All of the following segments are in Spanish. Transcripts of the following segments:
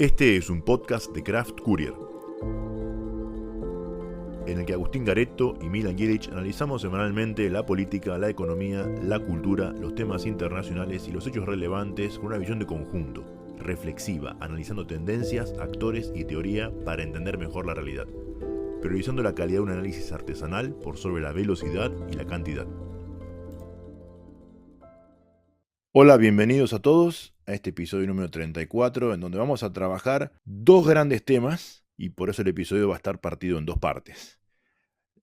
Este es un podcast de Craft Courier, en el que Agustín Garetto y Milan Jedic analizamos semanalmente la política, la economía, la cultura, los temas internacionales y los hechos relevantes con una visión de conjunto, reflexiva, analizando tendencias, actores y teoría para entender mejor la realidad, priorizando la calidad de un análisis artesanal por sobre la velocidad y la cantidad. Hola, bienvenidos a todos a este episodio número 34, en donde vamos a trabajar dos grandes temas, y por eso el episodio va a estar partido en dos partes.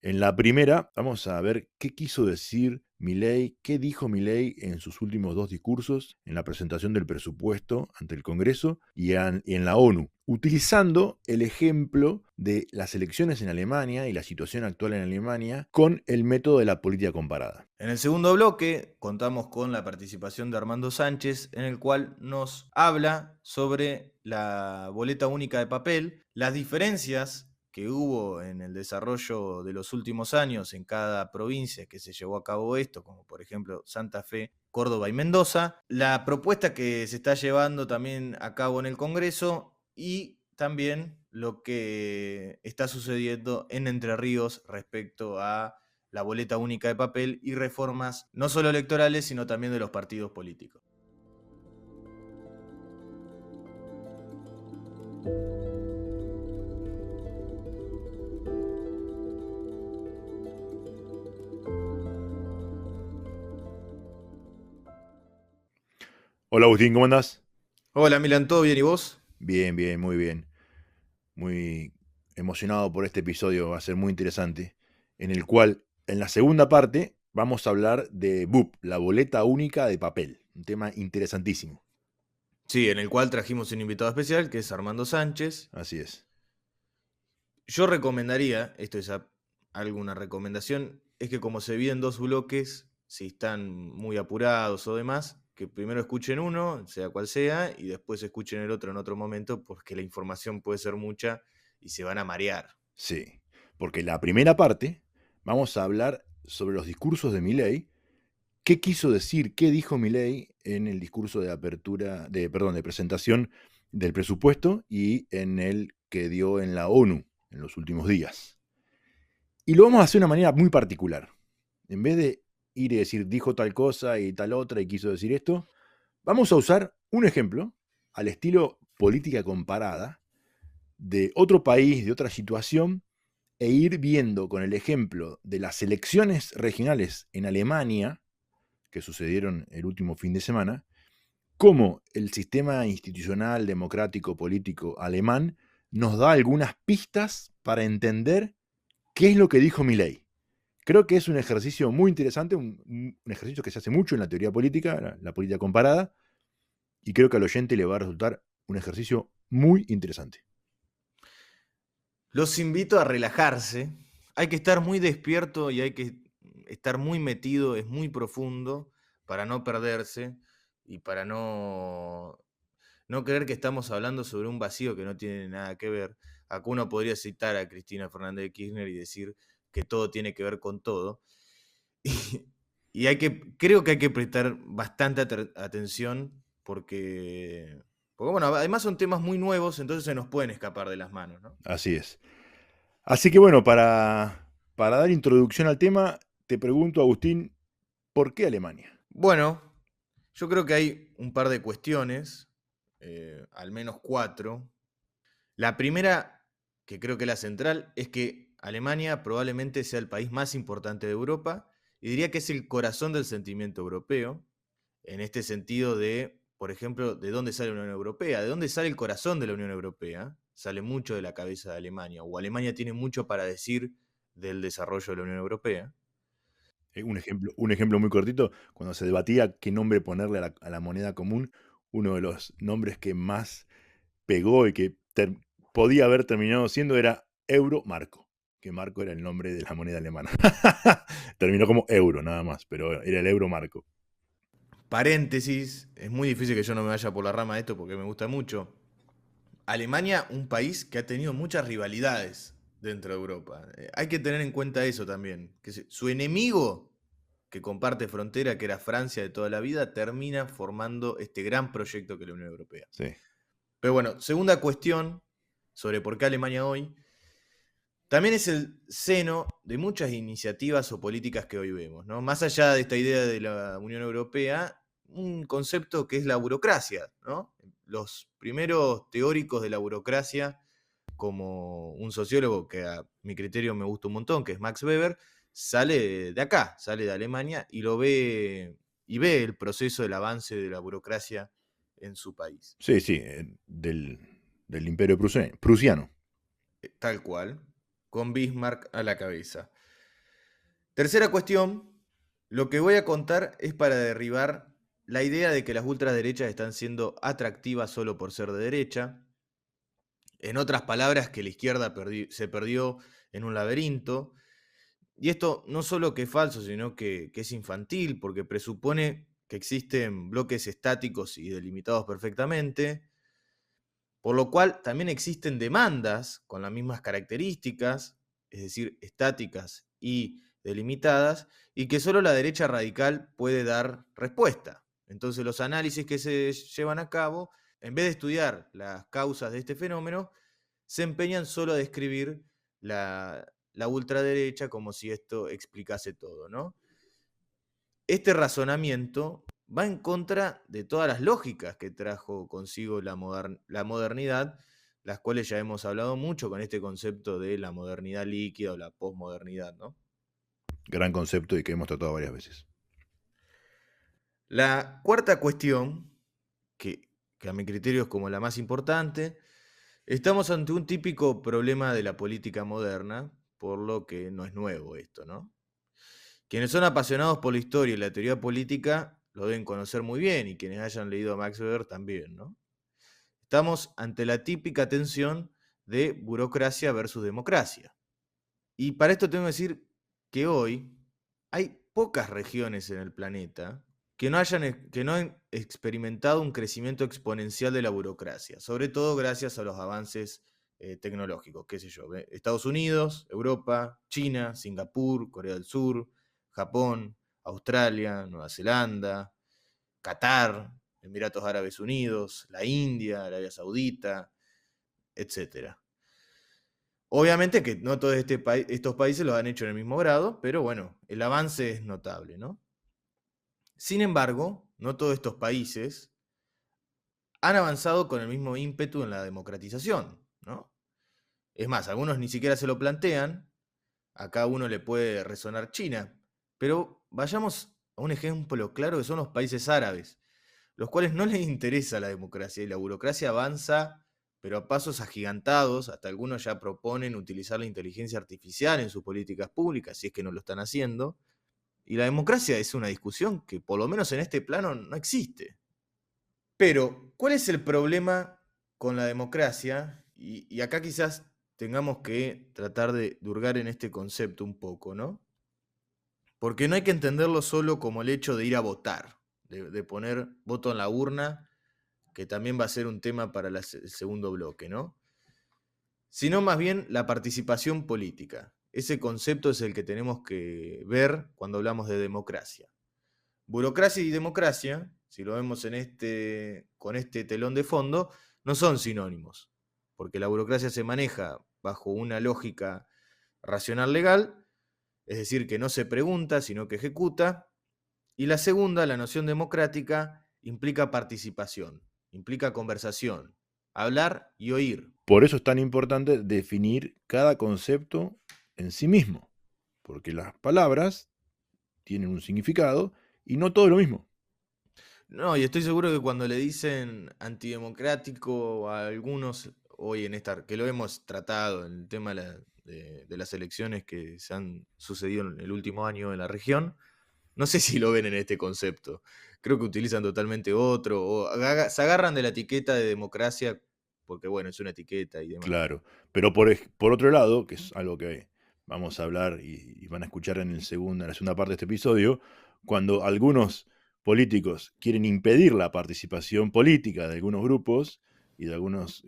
En la primera, vamos a ver qué quiso decir Milei, qué dijo Milei en sus últimos dos discursos, en la presentación del presupuesto ante el Congreso y en la ONU, utilizando el ejemplo de las elecciones en Alemania y la situación actual en Alemania con el método de la política comparada. En el segundo bloque contamos con la participación de Armando Sánchez, en el cual nos habla sobre la boleta única de papel, las diferencias que hubo en el desarrollo de los últimos años en cada provincia que se llevó a cabo esto, como por ejemplo Santa Fe, Córdoba y Mendoza, la propuesta que se está llevando también a cabo en el Congreso y también lo que está sucediendo en Entre Ríos respecto a la boleta única de papel y reformas no solo electorales, sino también de los partidos políticos. Hola Agustín, ¿cómo andás? Hola Milan, ¿todo bien y vos? Bien, bien, muy bien. Muy emocionado por este episodio, va a ser muy interesante, en el cual, en la segunda parte, vamos a hablar de BUP, la boleta única de papel, un tema interesantísimo. Sí, en el cual trajimos un invitado especial, que es Armando Sánchez. Así es. Yo recomendaría, esto es alguna recomendación, es que como se divide en dos bloques, si están muy apurados o demás, que primero escuchen uno, sea cual sea, y después escuchen el otro en otro momento, porque la información puede ser mucha y se van a marear. Sí, porque la primera parte vamos a hablar sobre los discursos de Milei, qué quiso decir, qué dijo Milei en el discurso de apertura, de presentación del presupuesto y en el que dio en la ONU en los últimos días. Y lo vamos a hacer de una manera muy particular. En vez de ir y decir dijo tal cosa y tal otra y quiso decir esto, vamos a usar un ejemplo al estilo política comparada de otro país, de otra situación, e ir viendo con el ejemplo de las elecciones regionales en Alemania, que sucedieron el último fin de semana, cómo el sistema institucional, democrático, político alemán nos da algunas pistas para entender qué es lo que dijo Milei. Creo que es un ejercicio muy interesante, un ejercicio que se hace mucho en la teoría política, la política comparada, y creo que al oyente le va a resultar un ejercicio muy interesante. Los invito a relajarse. Hay que estar muy despierto y hay que estar muy metido, es muy profundo para no perderse y para no creer que estamos hablando sobre un vacío que no tiene nada que ver. Acá uno podría citar a Cristina Fernández de Kirchner y decir que todo tiene que ver con todo. Y creo que hay que prestar bastante atención porque, bueno, además son temas muy nuevos, entonces se nos pueden escapar de las manos, ¿no? Así es. Así que bueno, para dar introducción al tema, te pregunto, Agustín, ¿por qué Alemania? Bueno, yo creo que hay un par de cuestiones, al menos cuatro. La primera, que creo que es la central, es que Alemania probablemente sea el país más importante de Europa y diría que es el corazón del sentimiento europeo, en este sentido de, por ejemplo, de dónde sale la Unión Europea, de dónde sale el corazón de la Unión Europea, sale mucho de la cabeza de Alemania, o Alemania tiene mucho para decir del desarrollo de la Unión Europea. Un ejemplo muy cortito, cuando se debatía qué nombre ponerle a la moneda común, uno de los nombres que más pegó y que podía haber terminado siendo era Euro-Marco, que Marco era el nombre de la moneda alemana. Terminó como euro nada más, pero era el Euro-Marco. Paréntesis, es muy difícil que yo no me vaya por la rama de esto porque me gusta mucho. Alemania, un país que ha tenido muchas rivalidades dentro de Europa. Hay que tener en cuenta eso también, que su enemigo que comparte frontera, que era Francia de toda la vida, termina formando este gran proyecto que es la Unión Europea. Sí. Pero bueno, segunda cuestión sobre por qué Alemania hoy, también es el seno de muchas iniciativas o políticas que hoy vemos, ¿no? Más allá de esta idea de la Unión Europea, un concepto que es la burocracia, ¿no? Los primeros teóricos de la burocracia, como un sociólogo que a mi criterio me gusta un montón, que es Max Weber, sale de acá, sale de Alemania y lo ve y ve el proceso del avance de la burocracia en su país. Sí, sí, del Imperio Prusiano. Tal cual, con Bismarck a la cabeza. Tercera cuestión, lo que voy a contar es para derribar la idea de que las ultraderechas están siendo atractivas solo por ser de derecha. En otras palabras, que la izquierda se perdió en un laberinto. Y esto no solo que es falso, sino que es infantil, porque presupone que existen bloques estáticos y delimitados perfectamente, por lo cual también existen demandas con las mismas características, es decir, estáticas y delimitadas, y que solo la derecha radical puede dar respuesta. Entonces los análisis que se llevan a cabo, en vez de estudiar las causas de este fenómeno, se empeñan solo a describir la ultraderecha como si esto explicase todo, ¿no? Este razonamiento va en contra de todas las lógicas que trajo consigo la modernidad, las cuales ya hemos hablado mucho con este concepto de la modernidad líquida o la posmodernidad, ¿no? Gran concepto y que hemos tratado varias veces. La cuarta cuestión, que a mi criterio es como la más importante, estamos ante un típico problema de la política moderna, por lo que no es nuevo esto, ¿no? Quienes son apasionados por la historia y la teoría política lo deben conocer muy bien, y quienes hayan leído a Max Weber también, ¿no? Estamos ante la típica tensión de burocracia versus democracia. Y para esto tengo que decir que hoy hay pocas regiones en el planeta que no han experimentado un crecimiento exponencial de la burocracia, sobre todo gracias a los avances tecnológicos, qué sé yo, Estados Unidos, Europa, China, Singapur, Corea del Sur, Japón, Australia, Nueva Zelanda, Qatar, Emiratos Árabes Unidos, la India, Arabia Saudita, etcétera. Obviamente que no todos estos países lo han hecho en el mismo grado, pero bueno, el avance es notable, ¿no? Sin embargo, no todos estos países han avanzado con el mismo ímpetu en la democratización, ¿no? Es más, algunos ni siquiera se lo plantean, a cada uno le puede resonar China, pero vayamos a un ejemplo claro que son los países árabes, los cuales no les interesa la democracia y la burocracia avanza, pero a pasos agigantados, hasta algunos ya proponen utilizar la inteligencia artificial en sus políticas públicas, si es que no lo están haciendo, y la democracia es una discusión que por lo menos en este plano no existe. Pero, ¿cuál es el problema con la democracia? Y acá quizás tengamos que tratar de hurgar en este concepto un poco, ¿no? Porque no hay que entenderlo solo como el hecho de ir a votar, de poner voto en la urna, que también va a ser un tema para el segundo bloque, ¿no? Sino más bien la participación política. Ese concepto es el que tenemos que ver cuando hablamos de democracia. Burocracia y democracia, si lo vemos con este telón de fondo, no son sinónimos, porque la burocracia se maneja bajo una lógica racional legal, es decir, que no se pregunta, sino que ejecuta, y la segunda, la noción democrática, implica participación, implica conversación, hablar y oír. Por eso es tan importante definir cada concepto en sí mismo, porque las palabras tienen un significado y no todo es lo mismo. No, y estoy seguro que cuando le dicen antidemocrático a algunos hoy que lo hemos tratado en el tema de las elecciones que se han sucedido en el último año en la región, no sé si lo ven en este concepto. Creo que utilizan totalmente otro, o se agarran de la etiqueta de democracia porque, bueno, es una etiqueta y demás. Claro, pero por otro lado, que es algo que vamos a hablar y van a escuchar en la segunda parte de este episodio, cuando algunos políticos quieren impedir la participación política de algunos grupos y de algunos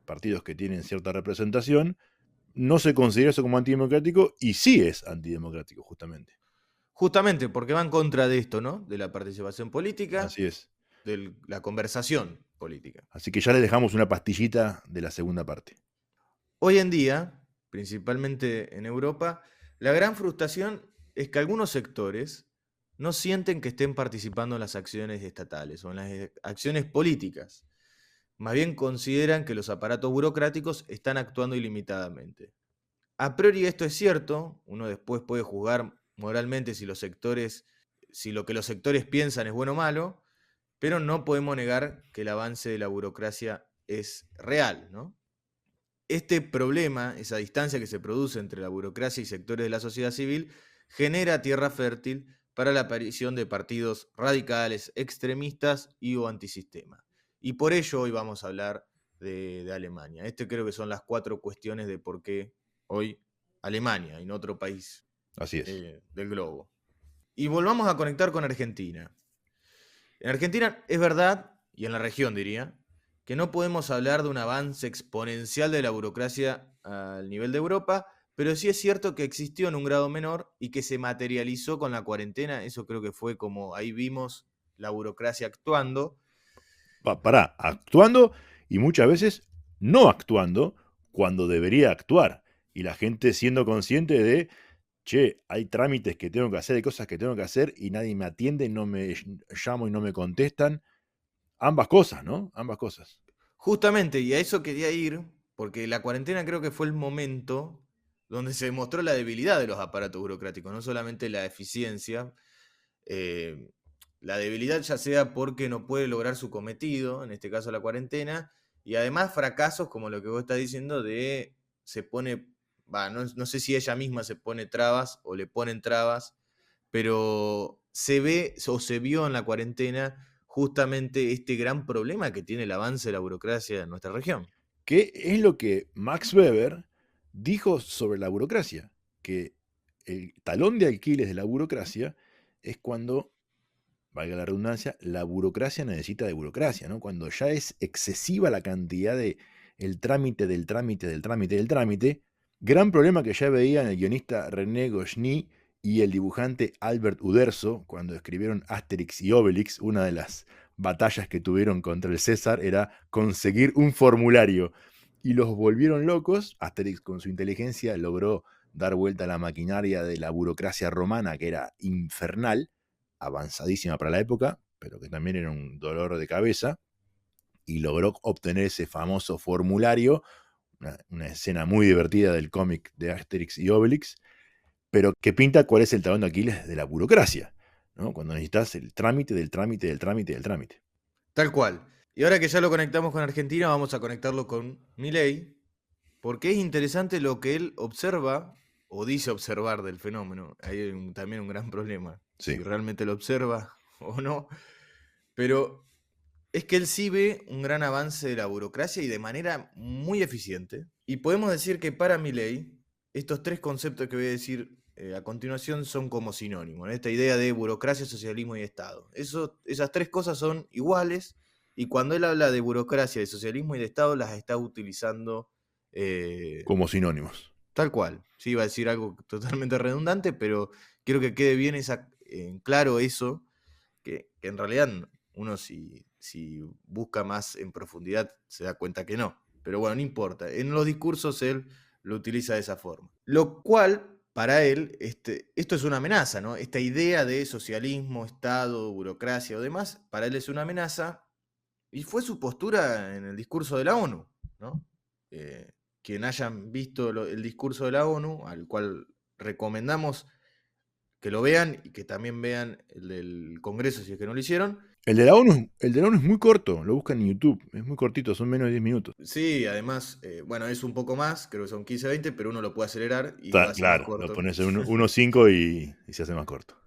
partidos que tienen cierta representación, no se considera eso como antidemocrático y sí es antidemocrático, justamente. Justamente porque va en contra de esto, ¿no? De la participación política. Así es. de la conversación política. Así que ya les dejamos una pastillita de la segunda parte. Hoy en día, principalmente en Europa, la gran frustración es que algunos sectores no sienten que estén participando en las acciones estatales o en las acciones políticas. Más bien consideran que los aparatos burocráticos están actuando ilimitadamente. A priori esto es cierto, uno después puede juzgar moralmente si lo que los sectores piensan es bueno o malo, pero no podemos negar que el avance de la burocracia es real, ¿no? Este problema, esa distancia que se produce entre la burocracia y sectores de la sociedad civil, genera tierra fértil para la aparición de partidos radicales, extremistas y o antisistema. Y por ello hoy vamos a hablar de Alemania. Creo que son las 4 cuestiones de por qué hoy Alemania y no otro país Así es. del globo. Y volvamos a conectar con Argentina. En Argentina es verdad, y en la región diría, que no podemos hablar de un avance exponencial de la burocracia al nivel de Europa, pero sí es cierto que existió en un grado menor y que se materializó con la cuarentena. Eso creo que fue como ahí vimos la burocracia actuando. Pará, actuando y muchas veces no actuando cuando debería actuar. Y la gente siendo consciente de, che, hay trámites que tengo que hacer, hay cosas que tengo que hacer y nadie me atiende, no me llamo y no me contestan. Ambas cosas, ¿no? Ambas cosas. Justamente, y a eso quería ir, porque la cuarentena creo que fue el momento donde se demostró la debilidad de los aparatos burocráticos, no solamente la eficiencia. eh, la debilidad ya sea porque no puede lograr su cometido, en este caso la cuarentena, y además fracasos como lo que vos estás diciendo de se pone, no sé si ella misma se pone trabas o le ponen trabas, pero se ve o se vio en la cuarentena justamente este gran problema que tiene el avance de la burocracia en nuestra región. ¿Qué es lo que Max Weber dijo sobre la burocracia? Que el talón de Aquiles de la burocracia es cuando, valga la redundancia, la burocracia necesita de burocracia, ¿no? Cuando ya es excesiva la cantidad de el trámite del trámite del trámite del trámite, gran problema que ya veían el guionista René Goscinny y el dibujante Albert Uderzo cuando escribieron Asterix y Obelix. Una de las batallas que tuvieron contra el César era conseguir un formulario y los volvieron locos. Asterix con su inteligencia logró dar vuelta a la maquinaria de la burocracia romana, que era infernal, avanzadísima para la época, pero que también era un dolor de cabeza, y logró obtener ese famoso formulario, una escena muy divertida del cómic de Asterix y Obelix, pero que pinta cuál es el talón de Aquiles de la burocracia, ¿no? Cuando necesitas el trámite del trámite del trámite del trámite. Tal cual. Y ahora que ya lo conectamos con Argentina, vamos a conectarlo con Milei, porque es interesante lo que él observa o dice observar del fenómeno. Hay también un gran problema, Sí. si realmente lo observa o no, pero es que él sí ve un gran avance de la burocracia y de manera muy eficiente. Y podemos decir que para Milei, estos 3 conceptos que voy a decir a continuación son como sinónimos. Esta idea de burocracia, socialismo y Estado. Esas 3 cosas son iguales y cuando él habla de burocracia, de socialismo y de Estado, las está utilizando Como sinónimos. tal cual. Sí, iba a decir algo totalmente redundante, pero quiero que quede bien en claro eso, que en realidad uno si busca más en profundidad se da cuenta que no. Pero bueno, no importa. En los discursos él lo utiliza de esa forma. Lo cual, para él, esto es una amenaza, ¿no? Esta idea de socialismo, Estado, burocracia o demás, para él es una amenaza. Y fue su postura en el discurso de la ONU, ¿no? Quien hayan visto el discurso de la ONU, al cual recomendamos que lo vean y que también vean el del Congreso si es que no lo hicieron. El de la ONU es muy corto, lo buscan en YouTube, es muy cortito, son menos de 10 minutos. Sí, además, bueno, es un poco más, creo que son 15, 20, pero uno lo puede acelerar y lo hace más Claro, lo corto. pones en 1.5 y se hace más corto.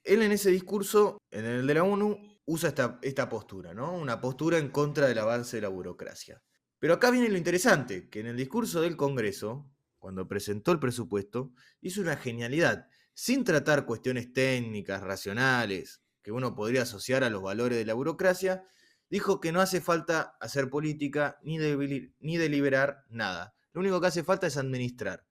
Él en ese discurso, en el de la ONU, usa esta postura, ¿no? Una postura en contra del avance de la burocracia. Pero acá viene lo interesante, que en el discurso del Congreso, cuando presentó el presupuesto, hizo una genialidad, sin tratar cuestiones técnicas, racionales, que uno podría asociar a los valores de la burocracia, dijo que no hace falta hacer política ni deliberar nada. Lo único que hace falta es administrar.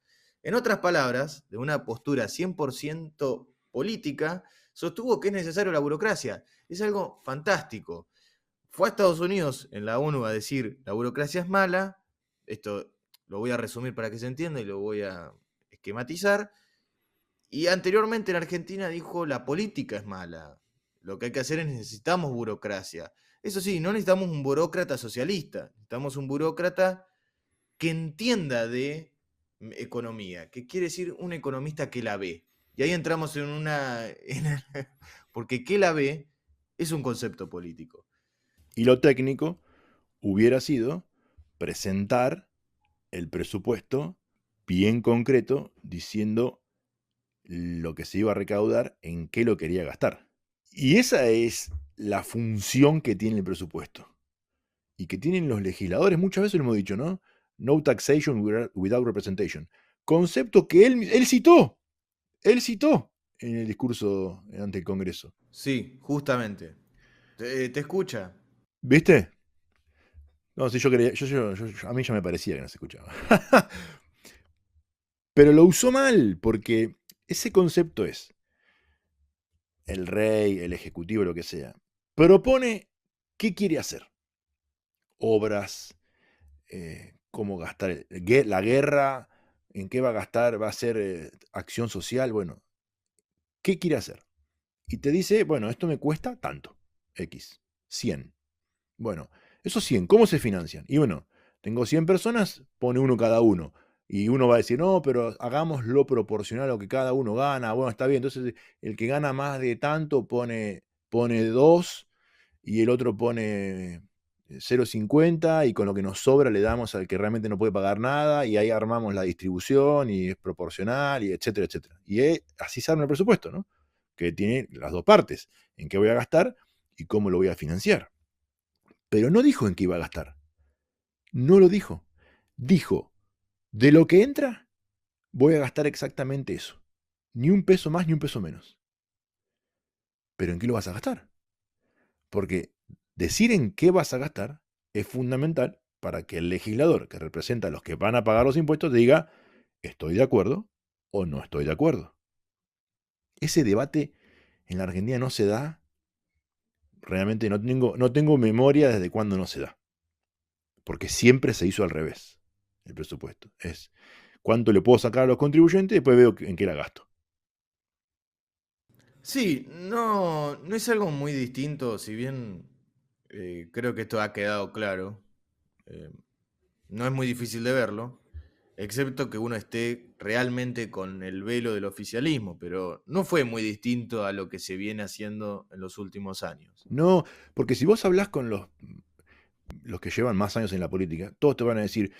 En otras palabras, de una postura 100% política, sostuvo que es necesario la burocracia. Es algo fantástico. fue a Estados Unidos en la ONU a decir la burocracia es mala. Esto lo voy a resumir para que se entienda y lo voy a esquematizar. Y anteriormente en Argentina dijo la política es mala. Lo que hay que hacer es necesitamos burocracia. Eso sí, no necesitamos un burócrata socialista, necesitamos un burócrata que entienda de economía, que quiere decir un economista que la ve. Y ahí entramos en una... porque que la ve es un concepto político. Y lo técnico hubiera sido presentar el presupuesto bien concreto, diciendo lo que se iba a recaudar, en qué lo quería gastar. Y esa es la función que tiene el presupuesto. Y que tienen los legisladores, muchas veces lo hemos dicho, ¿no? No taxation without representation. Concepto que él citó en el discurso ante el Congreso. Sí, justamente. Te escucha. ¿Viste? No, si yo creía, a mí ya me parecía que no se escuchaba. Pero lo usó mal, porque ese concepto es, el rey, el ejecutivo, lo que sea, propone qué quiere hacer. Obras, cómo gastar la guerra, en qué va a gastar, va a ser acción social, bueno, ¿qué quiere hacer? Y te dice, bueno, esto me cuesta tanto, X, 100. Bueno, esos 100, ¿cómo se financian? Y bueno, tengo 100 personas, pone uno cada uno. Y uno va a decir, no, pero hagámoslo proporcional a lo que cada uno gana. Bueno, está bien. Entonces, el que gana más de tanto pone 2 y el otro pone 0,50 y con lo que nos sobra le damos al que realmente no puede pagar nada y ahí armamos la distribución y es proporcional y etcétera, etcétera. Y así se arma el presupuesto, ¿no? Que tiene las dos partes, en qué voy a gastar y cómo lo voy a financiar. Pero no dijo en qué iba a gastar. No lo dijo. Dijo, de lo que entra, voy a gastar exactamente eso. Ni un peso más ni un peso menos. Pero ¿en qué lo vas a gastar? Porque decir en qué vas a gastar es fundamental para que el legislador, que representa a los que van a pagar los impuestos, diga, ¿estoy de acuerdo o no estoy de acuerdo? Ese debate en la Argentina no se da. Realmente no tengo memoria desde cuándo no se da. Porque siempre se hizo al revés el presupuesto. Es cuánto le puedo sacar a los contribuyentes y después veo en qué la gasto. Sí, no, no es algo muy distinto, si bien creo que esto ha quedado claro. eh, no es muy difícil de verlo, excepto que uno esté realmente con el velo del oficialismo, pero no fue muy distinto a lo que se viene haciendo en los últimos años. No, porque si vos hablás con los que llevan más años en la política, todos te van a decir,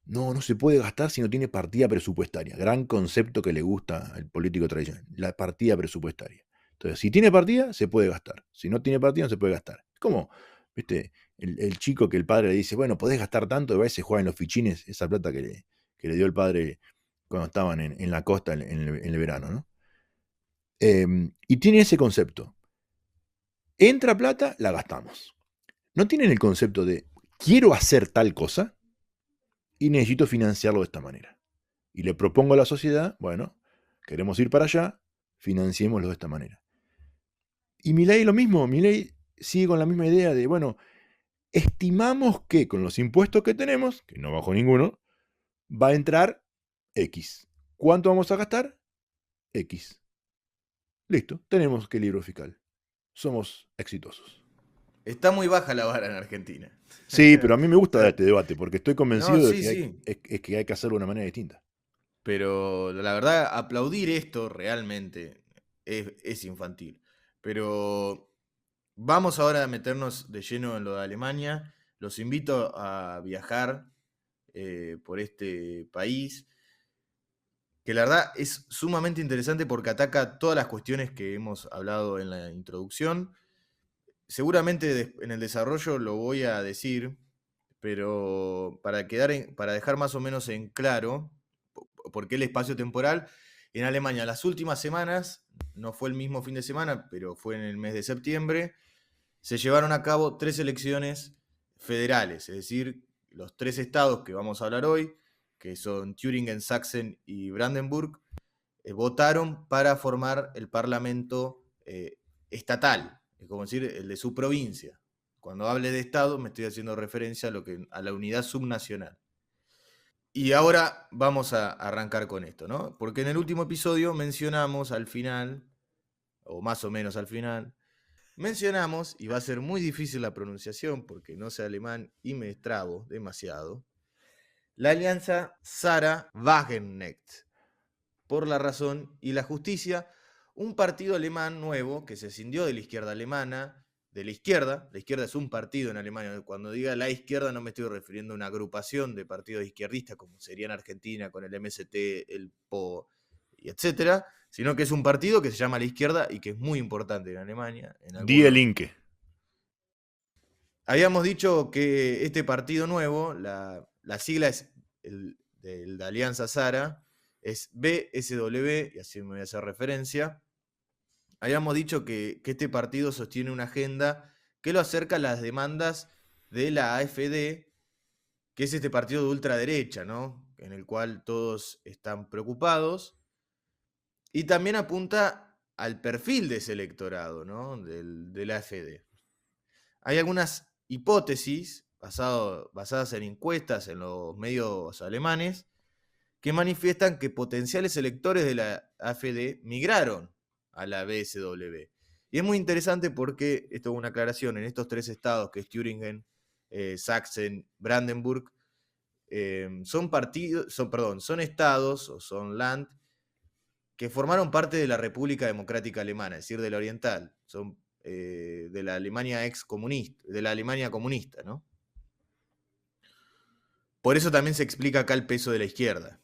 no, no se puede gastar si no tiene partida presupuestaria. Gran concepto que le gusta al político tradicional, la partida presupuestaria. Entonces, si tiene partida, se puede gastar. Si no tiene partida, no se puede gastar. Es como, viste, el chico que el padre le dice, bueno, podés gastar tanto, y a veces juega en los fichines esa plata que le dio el padre cuando estaban en la costa en el verano, ¿no? Y tiene ese concepto. Entra plata, la gastamos. No tienen el concepto de, quiero hacer tal cosa y necesito financiarlo de esta manera. Y le propongo a la sociedad, bueno, queremos ir para allá, financiémoslo de esta manera. Y Milei lo mismo, Milei sigue con la misma idea de, bueno, estimamos que con los impuestos que tenemos, que no bajó ninguno, va a entrar X. ¿Cuánto vamos a gastar? X. Listo, tenemos que libro fiscal. Somos exitosos. Está muy baja la vara en Argentina. Sí, pero a mí me gusta dar este debate porque estoy No, convencido de sí, que sí. hay que hacerlo de una manera distinta. Pero la verdad, aplaudir esto realmente es infantil. Pero vamos ahora a meternos de lleno en lo de Alemania. Los invito a viajar por este país, que la verdad es sumamente interesante porque ataca todas las cuestiones que hemos hablado en la introducción. Seguramente en el desarrollo lo voy a decir, pero para dejar más o menos en claro por qué el espacio temporal, en Alemania las últimas semanas, no fue el mismo fin de semana, pero fue en el mes de septiembre, se llevaron a cabo 3 elecciones federales, es decir, los 3 estados que vamos a hablar hoy, que son Thüringen, Sachsen y Brandenburg, votaron para formar el parlamento estatal, es como decir, el de su provincia. Cuando hable de Estado me estoy haciendo referencia a la unidad subnacional. Y ahora vamos a arrancar con esto, ¿no? Porque en el último episodio mencionamos al final, o más o menos al final, mencionamos, y va a ser muy difícil la pronunciación porque no sé alemán y me trabo demasiado, la alianza Sara-Wagenknecht, por la razón y la justicia, un partido alemán nuevo que se escindió de la izquierda alemana, de la izquierda es un partido en Alemania, cuando diga la izquierda no me estoy refiriendo a una agrupación de partidos izquierdistas como sería en Argentina con el MST, el PO, y etcétera, sino que es un partido que se llama la izquierda y que es muy importante en Alemania. Die Linke. Habíamos dicho que este partido nuevo, la sigla es de la Alianza Sara, es BSW, y así me voy a hacer referencia. Habíamos dicho que este partido sostiene una agenda que lo acerca a las demandas de la AfD, que es este partido de ultraderecha, ¿no? En el cual todos están preocupados, y también apunta al perfil de ese electorado, ¿no? De la AfD. Hay algunas hipótesis basadas en encuestas en los medios alemanes que manifiestan que potenciales electores de la AfD migraron a la BSW. Y es muy interesante porque, esto es una aclaración, en estos 3 estados, que es Thüringen, Sachsen, Brandenburg, son estados o son land que formaron parte de la República Democrática Alemana, es decir, de la Oriental. Son de la Alemania excomunista, de la Alemania comunista, ¿no? Por eso también se explica acá el peso de la izquierda.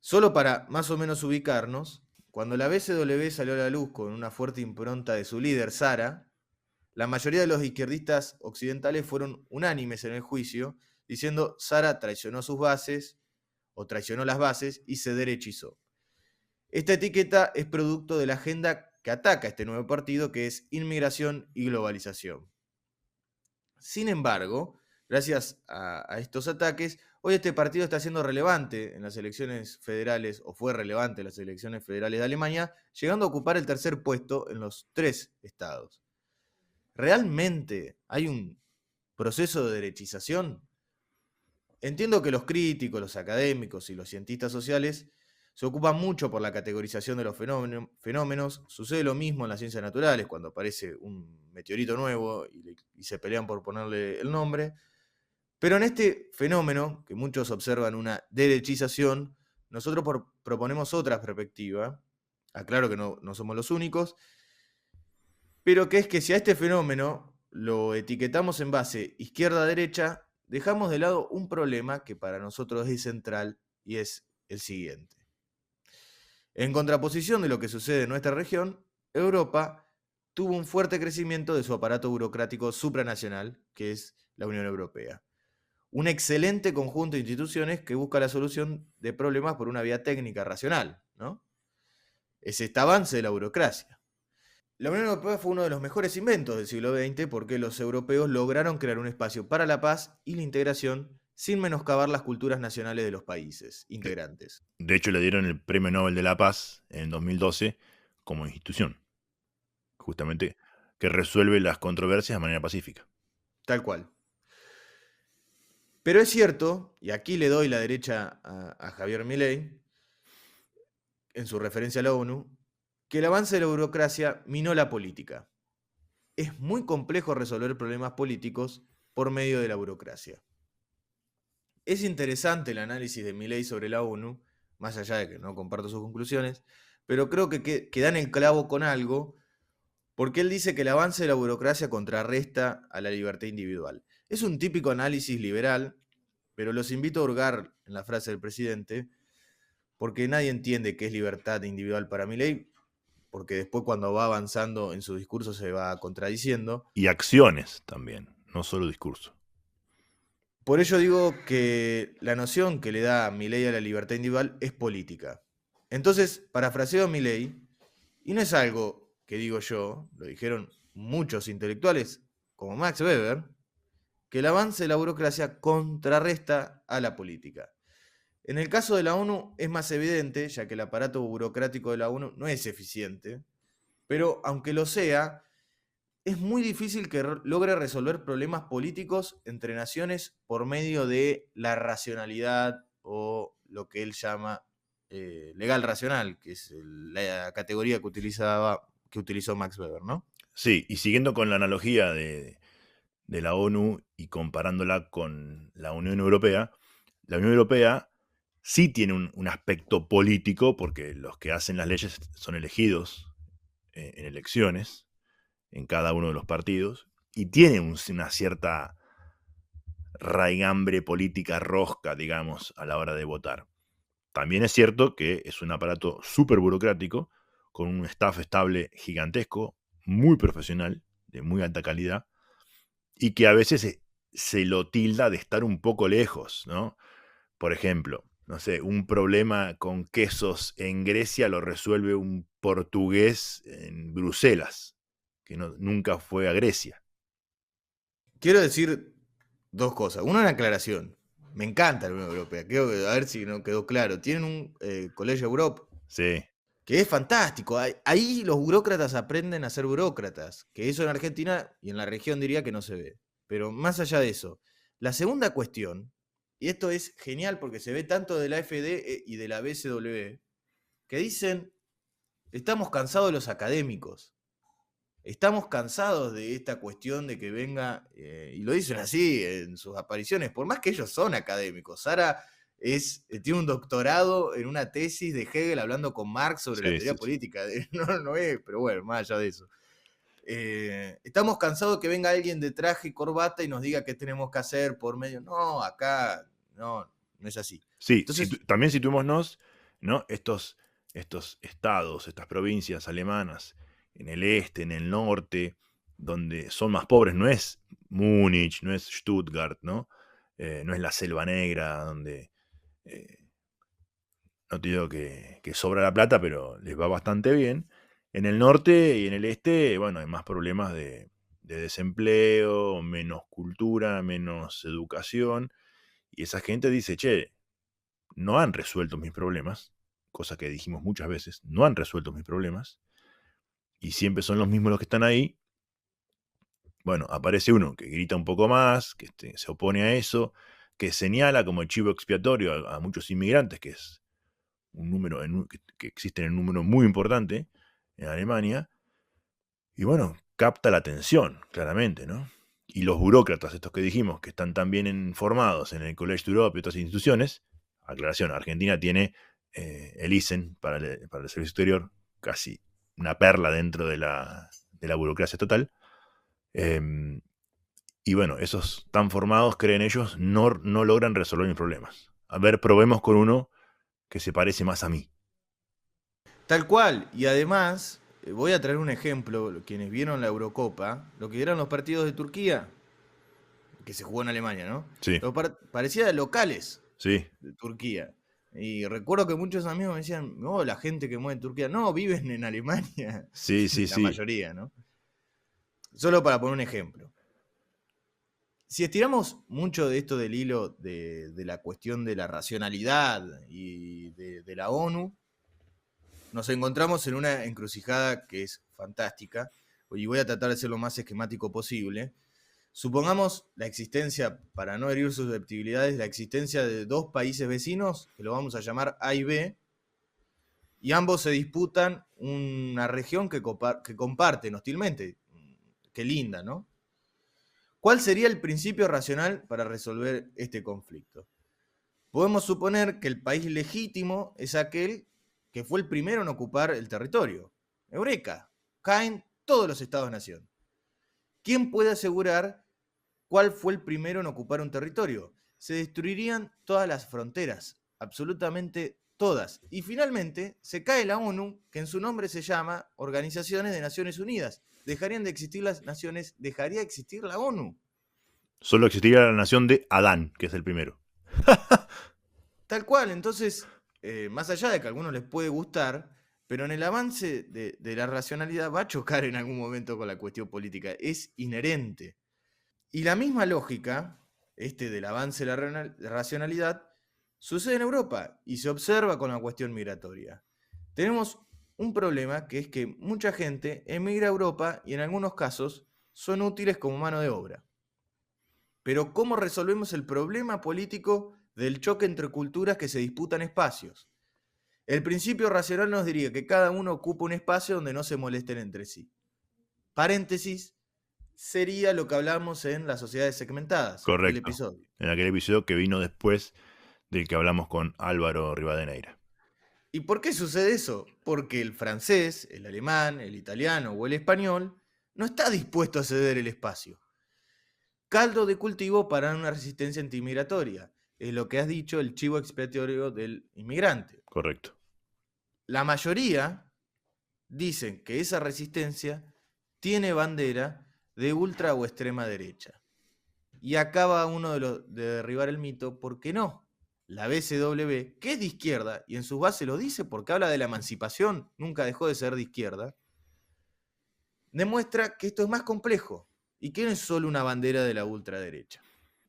Solo para más o menos ubicarnos, cuando la BCW salió a la luz con una fuerte impronta de su líder, Sara, la mayoría de los izquierdistas occidentales fueron unánimes en el juicio, diciendo Sara traicionó sus bases, o traicionó las bases, y se derechizó. Esta etiqueta es producto de la agenda que ataca este nuevo partido, que es inmigración y globalización. Sin embargo, gracias a estos ataques, hoy este partido está siendo relevante en las elecciones federales, o fue relevante en las elecciones federales de Alemania, llegando a ocupar el 3er puesto en los 3 estados. ¿Realmente hay un proceso de derechización? Entiendo que los críticos, los académicos y los cientistas sociales se ocupan mucho por la categorización de los fenómenos. Sucede lo mismo en las ciencias naturales, cuando aparece un meteorito nuevo y se pelean por ponerle el nombre. Pero en este fenómeno, que muchos observan una derechización, nosotros proponemos otra perspectiva. Aclaro que no somos los únicos, pero que es que si a este fenómeno lo etiquetamos en base izquierda-derecha, dejamos de lado un problema que para nosotros es central y es el siguiente. En contraposición de lo que sucede en nuestra región, Europa tuvo un fuerte crecimiento de su aparato burocrático supranacional, que es la Unión Europea. Un excelente conjunto de instituciones que busca la solución de problemas por una vía técnica racional, ¿no? Es este avance de la burocracia. La Unión Europea fue uno de los mejores inventos del siglo XX porque los europeos lograron crear un espacio para la paz y la integración sin menoscabar las culturas nacionales de los países integrantes. De hecho, le dieron el Premio Nobel de la Paz en 2012 como institución, justamente, que resuelve las controversias de manera pacífica. Tal cual. Pero es cierto, y aquí le doy la derecha a Javier Milei, en su referencia a la ONU, que el avance de la burocracia minó la política. Es muy complejo resolver problemas políticos por medio de la burocracia. Es interesante el análisis de Milei sobre la ONU, más allá de que no comparto sus conclusiones, pero creo que dan el clavo con algo, porque él dice que el avance de la burocracia contrarresta a la libertad individual. Es un típico análisis liberal, pero los invito a hurgar en la frase del presidente, porque nadie entiende qué es libertad individual para Milei, porque después cuando va avanzando en su discurso se va contradiciendo. Y acciones también, no solo discurso. Por ello digo que la noción que le da Milei a la libertad individual es política. Entonces, parafraseo a Milei, y no es algo que digo yo, lo dijeron muchos intelectuales como Max Weber, que el avance de la burocracia contrarresta a la política. En el caso de la ONU es más evidente, ya que el aparato burocrático de la ONU no es eficiente, pero aunque lo sea, es muy difícil que logre resolver problemas políticos entre naciones por medio de la racionalidad o lo que él llama legal racional, que es la categoría que utilizó Max Weber, ¿no? Sí, y siguiendo con la analogía de la ONU y comparándola con la la Unión Europea sí tiene un aspecto político porque los que hacen las leyes son elegidos en elecciones en cada uno de los partidos y tiene una cierta raigambre política rosca, digamos, a la hora de votar. También es cierto que es un aparato súper burocrático, con un staff estable gigantesco, muy profesional, de muy alta calidad, y que a veces se lo tilda de estar un poco lejos, ¿no? Por ejemplo, no sé, un problema con quesos en Grecia lo resuelve un portugués en Bruselas, que nunca fue a Grecia. Quiero decir dos cosas. Una aclaración. Me encanta la Unión Europea. A ver si no quedó claro. Tienen un Colegio Europa Sí, que es fantástico. Ahí los burócratas aprenden a ser burócratas, que eso en Argentina y en la región diría que no se ve. Pero más allá de eso, la segunda cuestión, y esto es genial porque se ve tanto de la FD y de la BCW, que dicen, estamos cansados de los académicos. Estamos cansados de esta cuestión de que venga, y lo dicen así en sus apariciones, por más que ellos son académicos. Sara tiene un doctorado en una tesis de Hegel hablando con Marx sobre la sí, teoría sí, sí. política. No es, pero bueno, más allá de eso. Estamos cansados de que venga alguien de traje y corbata y nos diga qué tenemos que hacer por medio. No, acá no es así. Sí, Entonces, también situémonos, ¿no? Estos estados, estas provincias alemanas, en el este, en el norte, donde son más pobres, no es Múnich, no es Stuttgart, ¿no? No es la Selva Negra, donde eh, no te digo que sobra la plata, pero les va bastante bien. En el norte y en el este, bueno, hay más problemas de desempleo, menos cultura, menos educación. Y esa gente dice, che, no han resuelto mis problemas, cosa que dijimos muchas veces, no han resuelto mis problemas, y siempre son los mismos los que están ahí. Bueno, aparece uno que grita un poco más, que se opone a eso, que señala como el chivo expiatorio a muchos inmigrantes, que es un número que existe en un número muy importante en Alemania, y bueno, capta la atención, claramente, ¿no? Y los burócratas, estos que dijimos, que están tan bien informados en el College de Europa y otras instituciones, aclaración, Argentina tiene el ISEN para el servicio exterior, casi una perla dentro de la burocracia total. Y bueno, esos tan formados, creen ellos, no logran resolver mis problemas. A ver, probemos con uno que se parece más a mí. tal cual. Y además, voy a traer un ejemplo. Quienes vieron la Eurocopa, lo que eran los partidos de Turquía, que se jugó en Alemania, ¿no? Sí, Parecía de locales sí, de Turquía. Y recuerdo que muchos amigos me decían, no, la gente que mueve en Turquía, no, viven en Alemania, sí, sí, la sí. mayoría, ¿no? Solo para poner un ejemplo. Si estiramos mucho de esto del hilo de la cuestión de la racionalidad y de la ONU, nos encontramos en una encrucijada que es fantástica, y voy a tratar de ser lo más esquemático posible. Supongamos la existencia, para no herir susceptibilidades, la existencia de dos países vecinos, que lo vamos a llamar A y B, y ambos se disputan una región que comparten hostilmente. Qué linda, ¿no? ¿Cuál sería el principio racional para resolver este conflicto? Podemos suponer que el país legítimo es aquel que fue el primero en ocupar el territorio. Eureka, caen todos los estados-nación. ¿Quién puede asegurar cuál fue el primero en ocupar un territorio? Se destruirían todas las fronteras, absolutamente todas. Y finalmente se cae la ONU, que en su nombre se llama Organizaciones de Naciones Unidas. Dejarían de existir las naciones, dejaría de existir la ONU. Solo existiría la nación de Adán, que es el primero. Tal cual, entonces, más allá de que a algunos les puede gustar, pero en el avance de la racionalidad va a chocar en algún momento con la cuestión política, es inherente. Y la misma lógica, del avance de la racionalidad, sucede en Europa y se observa con la cuestión migratoria. Tenemos un problema que es que mucha gente emigra a Europa y en algunos casos son útiles como mano de obra. Pero ¿cómo resolvemos el problema político del choque entre culturas que se disputan espacios? El principio racional nos diría que cada uno ocupa un espacio donde no se molesten entre sí. Paréntesis, sería lo que hablamos en las sociedades segmentadas, aquel Correcto. episodio. En aquel episodio que vino después del que hablamos con Álvaro Rivadeneira. ¿Y por qué sucede eso? Porque el francés, el alemán, el italiano o el español no está dispuesto a ceder el espacio. Caldo de cultivo para una resistencia antimigratoria, es lo que has dicho, el chivo expiatorio del inmigrante. Correcto. La mayoría dicen que esa resistencia tiene bandera de ultra o extrema derecha. Y acaba uno de derribar el mito, porque no. La BCW, que es de izquierda, y en sus bases lo dice porque habla de la emancipación, nunca dejó de ser de izquierda, demuestra que esto es más complejo y que no es solo una bandera de la ultraderecha.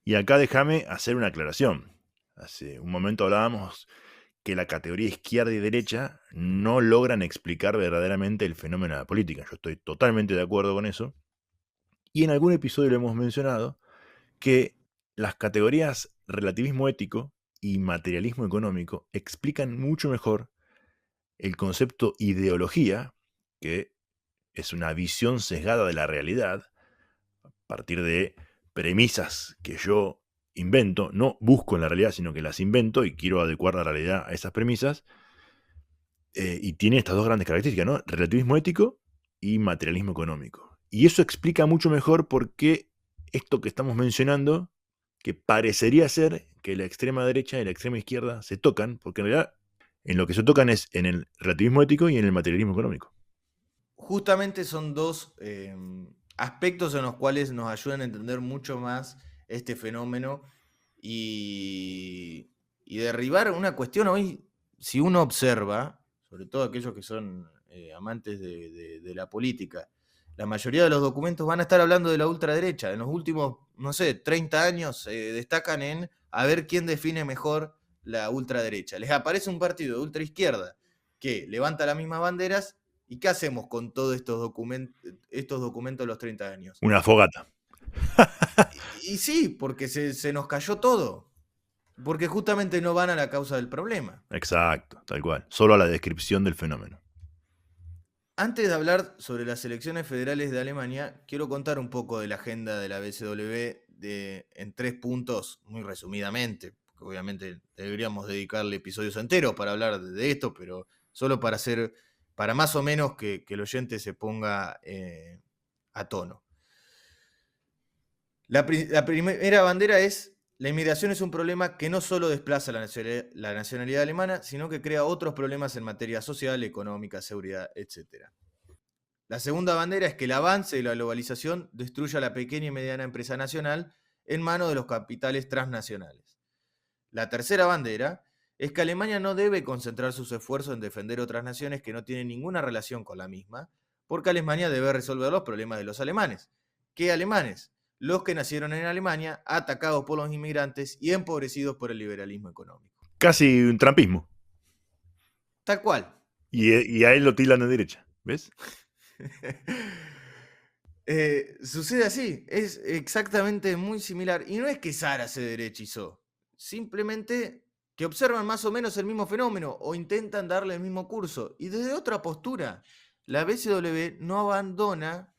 Y acá déjame hacer una aclaración. Hace un momento hablábamos que la categoría izquierda y derecha no logran explicar verdaderamente el fenómeno de la política. Yo estoy totalmente de acuerdo con eso. Y en algún episodio lo hemos mencionado que las categorías relativismo ético y materialismo económico explican mucho mejor el concepto ideología, que es una visión sesgada de la realidad, a partir de premisas que yo invento, no busco en la realidad, sino que las invento y quiero adecuar la realidad a esas premisas, y tiene estas dos grandes características, ¿no? Relativismo ético y materialismo económico. Y eso explica mucho mejor por qué esto que estamos mencionando, que parecería ser que la extrema derecha y la extrema izquierda se tocan, porque en realidad en lo que se tocan es en el relativismo ético y en el materialismo económico. Justamente son dos aspectos en los cuales nos ayudan a entender mucho más este fenómeno y derribar una cuestión. Hoy, si uno observa, sobre todo aquellos que son amantes de la política, la mayoría de los documentos van a estar hablando de la ultraderecha. En los últimos, no sé, 30 años se destacan en a ver quién define mejor la ultraderecha. Les aparece un partido de ultraizquierda que levanta las mismas banderas. ¿Y qué hacemos con todos estos documentos de los 30 años? Una fogata. Y sí, porque se nos cayó todo. Porque justamente no van a la causa del problema. Exacto, tal cual. Solo a la descripción del fenómeno. Antes de hablar sobre las elecciones federales de Alemania, quiero contar un poco de la agenda de la BCW en 3 puntos, muy resumidamente. Porque obviamente deberíamos dedicarle episodios enteros para hablar de esto, pero solo para más o menos que el oyente se ponga a tono. La primera bandera es: la inmigración es un problema que no solo desplaza la nacionalidad alemana, sino que crea otros problemas en materia social, económica, seguridad, etc. La segunda bandera es que el avance de la globalización destruye a la pequeña y mediana empresa nacional en manos de los capitales transnacionales. La tercera bandera es que Alemania no debe concentrar sus esfuerzos en defender otras naciones que no tienen ninguna relación con la misma, porque Alemania debe resolver los problemas de los alemanes. ¿Qué alemanes? Los que nacieron en Alemania, atacados por los inmigrantes y empobrecidos por el liberalismo económico. Casi un trampismo. Tal cual. Y a él lo tildan de derecha. ¿Ves? Sucede así, es exactamente muy similar. Y no es que Sara se derechizó, simplemente que observan más o menos el mismo fenómeno o intentan darle el mismo curso. Y desde otra postura, la BCW no abandona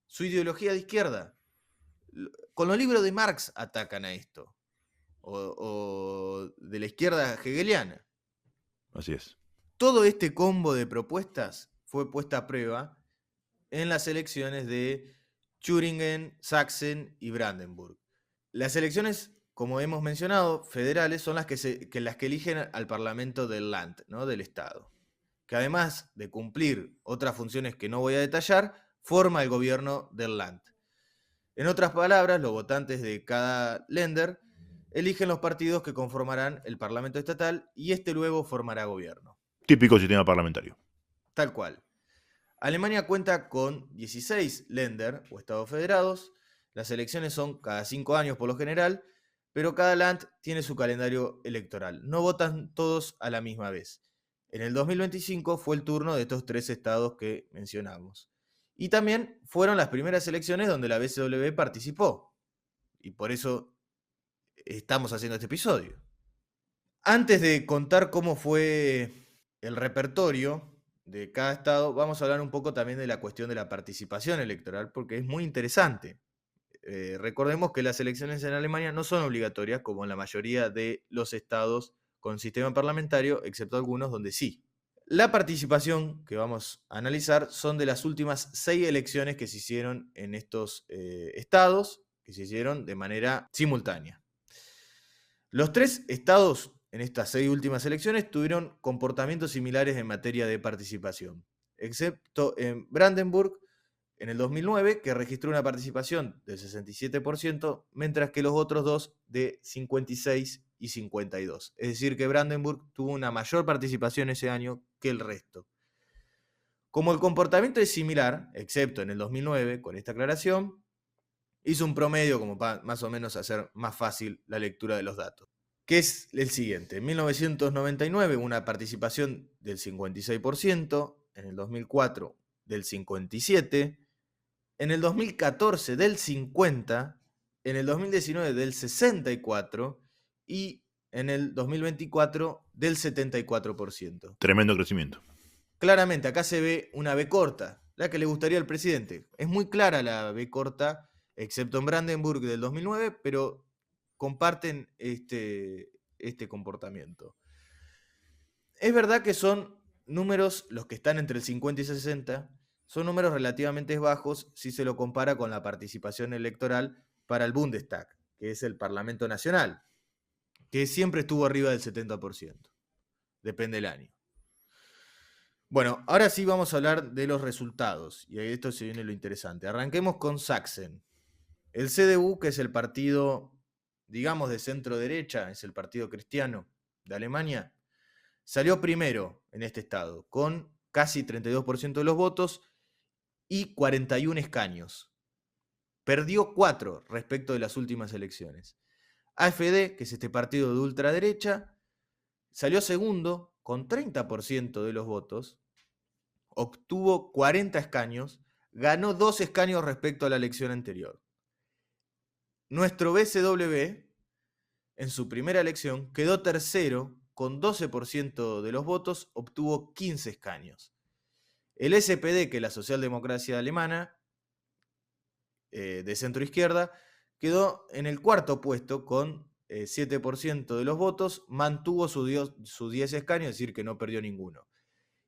su ideología de izquierda. Con los libros de Marx atacan a esto, o de la izquierda hegeliana. Así es. Todo este combo de propuestas fue puesta a prueba en las elecciones de Thüringen, Sachsen y Brandenburg. Las elecciones, como hemos mencionado, federales, son las que eligen al Parlamento del Land, ¿no? Del Estado, que además de cumplir otras funciones que no voy a detallar, forma el gobierno del Land. En otras palabras, los votantes de cada Länder eligen los partidos que conformarán el Parlamento estatal y este luego formará gobierno. Típico sistema parlamentario. Tal cual. Alemania cuenta con 16 Länder o estados federados. Las elecciones son cada 5 años por lo general, pero cada Land tiene su calendario electoral. No votan todos a la misma vez. En el 2025 fue el turno de estos 3 estados que mencionamos. Y también fueron las primeras elecciones donde la BCW participó. Y por eso estamos haciendo este episodio. Antes de contar cómo fue el repertorio de cada estado, vamos a hablar un poco también de la cuestión de la participación electoral, porque es muy interesante. Recordemos que las elecciones en Alemania no son obligatorias, como en la mayoría de los estados con sistema parlamentario, excepto algunos donde sí. La participación que vamos a analizar son de las últimas 6 elecciones que se hicieron en estos estados, que se hicieron de manera simultánea. Los 3 estados en estas 6 últimas elecciones tuvieron comportamientos similares en materia de participación, excepto en Brandenburg en el 2009, que registró una participación del 67%, mientras que los otros dos de 56 y 52. Es decir, que Brandenburg tuvo una mayor participación ese año que el resto. Como el comportamiento es similar, excepto en el 2009, con esta aclaración, hizo un promedio como para más o menos hacer más fácil la lectura de los datos, que es el siguiente. En 1999 una participación del 56%, en el 2004 del 57%, en el 2014 del 50%, en el 2019 del 64% y en el 2024 del 74%. Tremendo crecimiento. Claramente acá se ve una B corta, la que le gustaría al presidente. Es muy clara la B corta, excepto en Brandenburg del 2009, pero comparten este comportamiento. Es verdad que son números, los que están entre el 50 y 60, son números relativamente bajos si se lo compara con la participación electoral para el Bundestag, que es el Parlamento Nacional, que siempre estuvo arriba del 70%. Depende del año. Bueno, ahora sí vamos a hablar de los resultados, y ahí esto se viene lo interesante. Arranquemos con Sachsen. El CDU, que es el partido, digamos, de centro derecha, es el partido cristiano de Alemania, salió primero en este estado, con casi 32% de los votos y 41 escaños. Perdió 4 respecto de las últimas elecciones. AfD, que es este partido de ultraderecha, salió segundo con 30% de los votos, obtuvo 40 escaños, ganó 2 escaños respecto a la elección anterior. Nuestro BCW, en su primera elección, quedó tercero con 12% de los votos, obtuvo 15 escaños. El SPD, que es la socialdemocracia alemana, de centro izquierda, quedó en el cuarto puesto con 7% de los votos, mantuvo sus 10 escaños, es decir, que no perdió ninguno.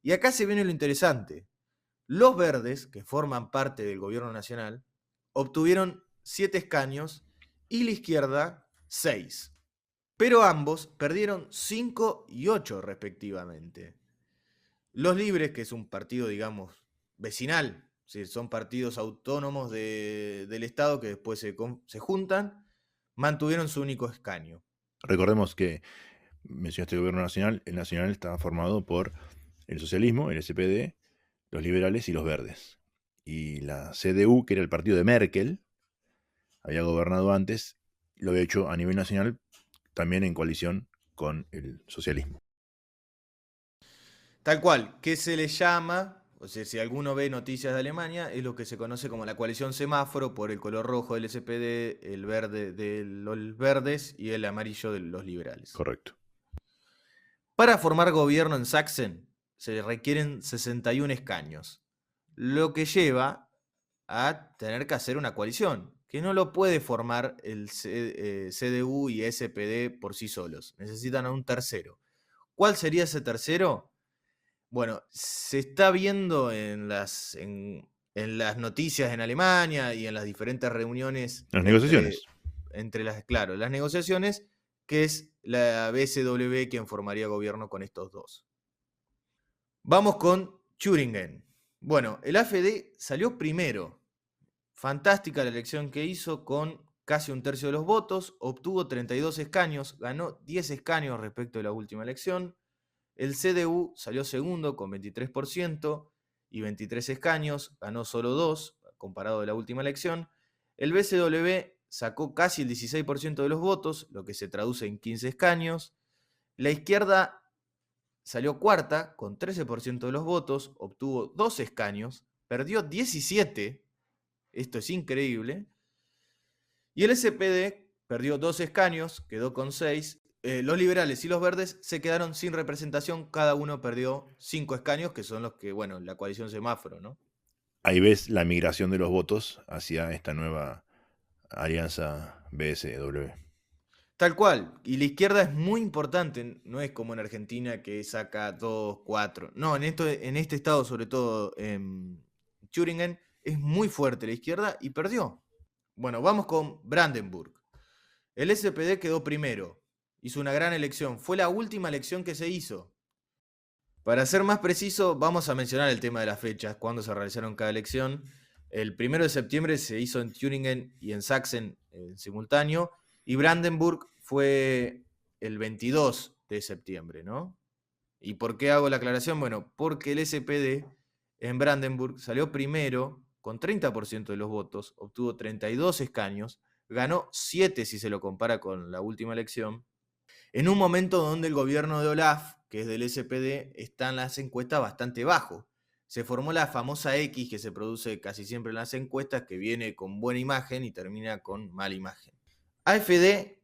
Y acá se viene lo interesante. Los verdes, que forman parte del gobierno nacional, obtuvieron 7 escaños y la izquierda 6. Pero ambos perdieron 5 y 8 respectivamente. Los Libres, que es un partido, digamos, vecinal, son partidos autónomos del Estado que después se juntan, mantuvieron su único escaño. Recordemos que mencionaste el gobierno nacional. El nacional estaba formado por el socialismo, el SPD, los liberales y los verdes. Y la CDU, que era el partido de Merkel, había gobernado antes, lo había hecho a nivel nacional, también en coalición con el socialismo. Tal cual, que se le llama, o sea, si alguno ve noticias de Alemania, es lo que se conoce como la coalición semáforo, por el color rojo del SPD, el verde de los verdes y el amarillo de los liberales. Correcto. Para formar gobierno en Sachsen se requieren 61 escaños, lo que lleva a tener que hacer una coalición, que no lo puede formar el CDU y SPD por sí solos, necesitan a un tercero. ¿Cuál sería ese tercero? Bueno, se está viendo en las noticias en Alemania y en las diferentes reuniones Las negociaciones. entre las negociaciones, que es la BCW quien formaría gobierno con estos dos. Vamos con Thüringen. Bueno, el AfD salió primero. Fantástica la elección que hizo con casi un tercio de los votos, obtuvo 32 escaños, ganó 10 escaños respecto de la última elección. El CDU salió segundo con 23% y 23 escaños, ganó solo 2 comparado de la última elección. El BCW sacó casi el 16% de los votos, lo que se traduce en 15 escaños. La izquierda salió cuarta con 13% de los votos, obtuvo 2 escaños, perdió 17. Esto es increíble. Y el SPD perdió 2 escaños, quedó con 6. Los liberales y los verdes se quedaron sin representación, cada uno perdió 5 escaños, que son los que, bueno, la coalición semáforo, ¿no? Ahí ves la migración de los votos hacia esta nueva alianza BSW. Tal cual. Y la izquierda es muy importante, no es como en Argentina que saca 2, 4. No, en este estado, sobre todo en Thüringen, es muy fuerte la izquierda y perdió. Bueno, vamos con Brandenburg. El SPD quedó primero. Hizo una gran elección. Fue la última elección que se hizo. Para ser más preciso, vamos a mencionar el tema de las fechas, cuándo se realizaron cada elección. El 1 de septiembre se hizo en Thüringen y en Sachsen en simultáneo, y Brandenburg fue el 22 de septiembre, ¿no? ¿Y por qué hago la aclaración? Bueno, porque el SPD en Brandenburg salió primero con 30% de los votos, obtuvo 32 escaños, ganó 7 si se lo compara con la última elección, en un momento donde el gobierno de Olaf, que es del SPD, está en las encuestas bastante bajo. Se formó la famosa X que se produce casi siempre en las encuestas, que viene con buena imagen y termina con mala imagen. AfD,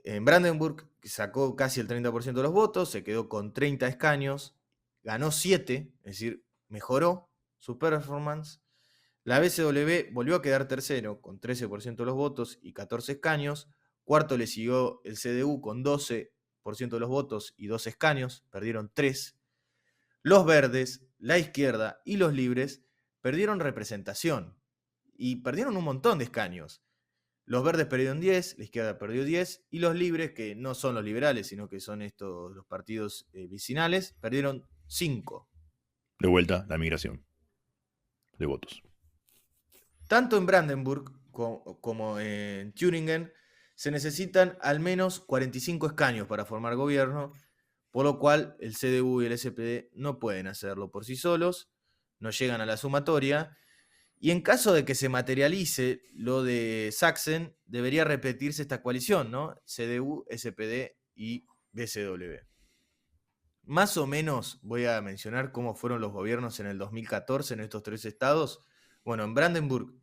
en Brandenburg, sacó casi el 30% de los votos, se quedó con 30 escaños, ganó 7, es decir, mejoró su performance. La BCW volvió a quedar tercero con 13% de los votos y 14 escaños. Cuarto le siguió el CDU con 12% de los votos y 2 escaños, perdieron 3. Los verdes, la izquierda y los libres perdieron representación y perdieron un montón de escaños. Los verdes perdieron 10, la izquierda perdió 10 y los libres, que no son los liberales, sino que son estos los partidos vecinales, perdieron 5. De vuelta, la migración de votos. Tanto en Brandenburg como en Thüringen se necesitan al menos 45 escaños para formar gobierno, por lo cual el CDU y el SPD no pueden hacerlo por sí solos, no llegan a la sumatoria, y en caso de que se materialice lo de Sachsen, debería repetirse esta coalición, ¿no? CDU, SPD y BCW. Más o menos voy a mencionar cómo fueron los gobiernos en el 2014 en estos 3 estados. Bueno, en Brandenburg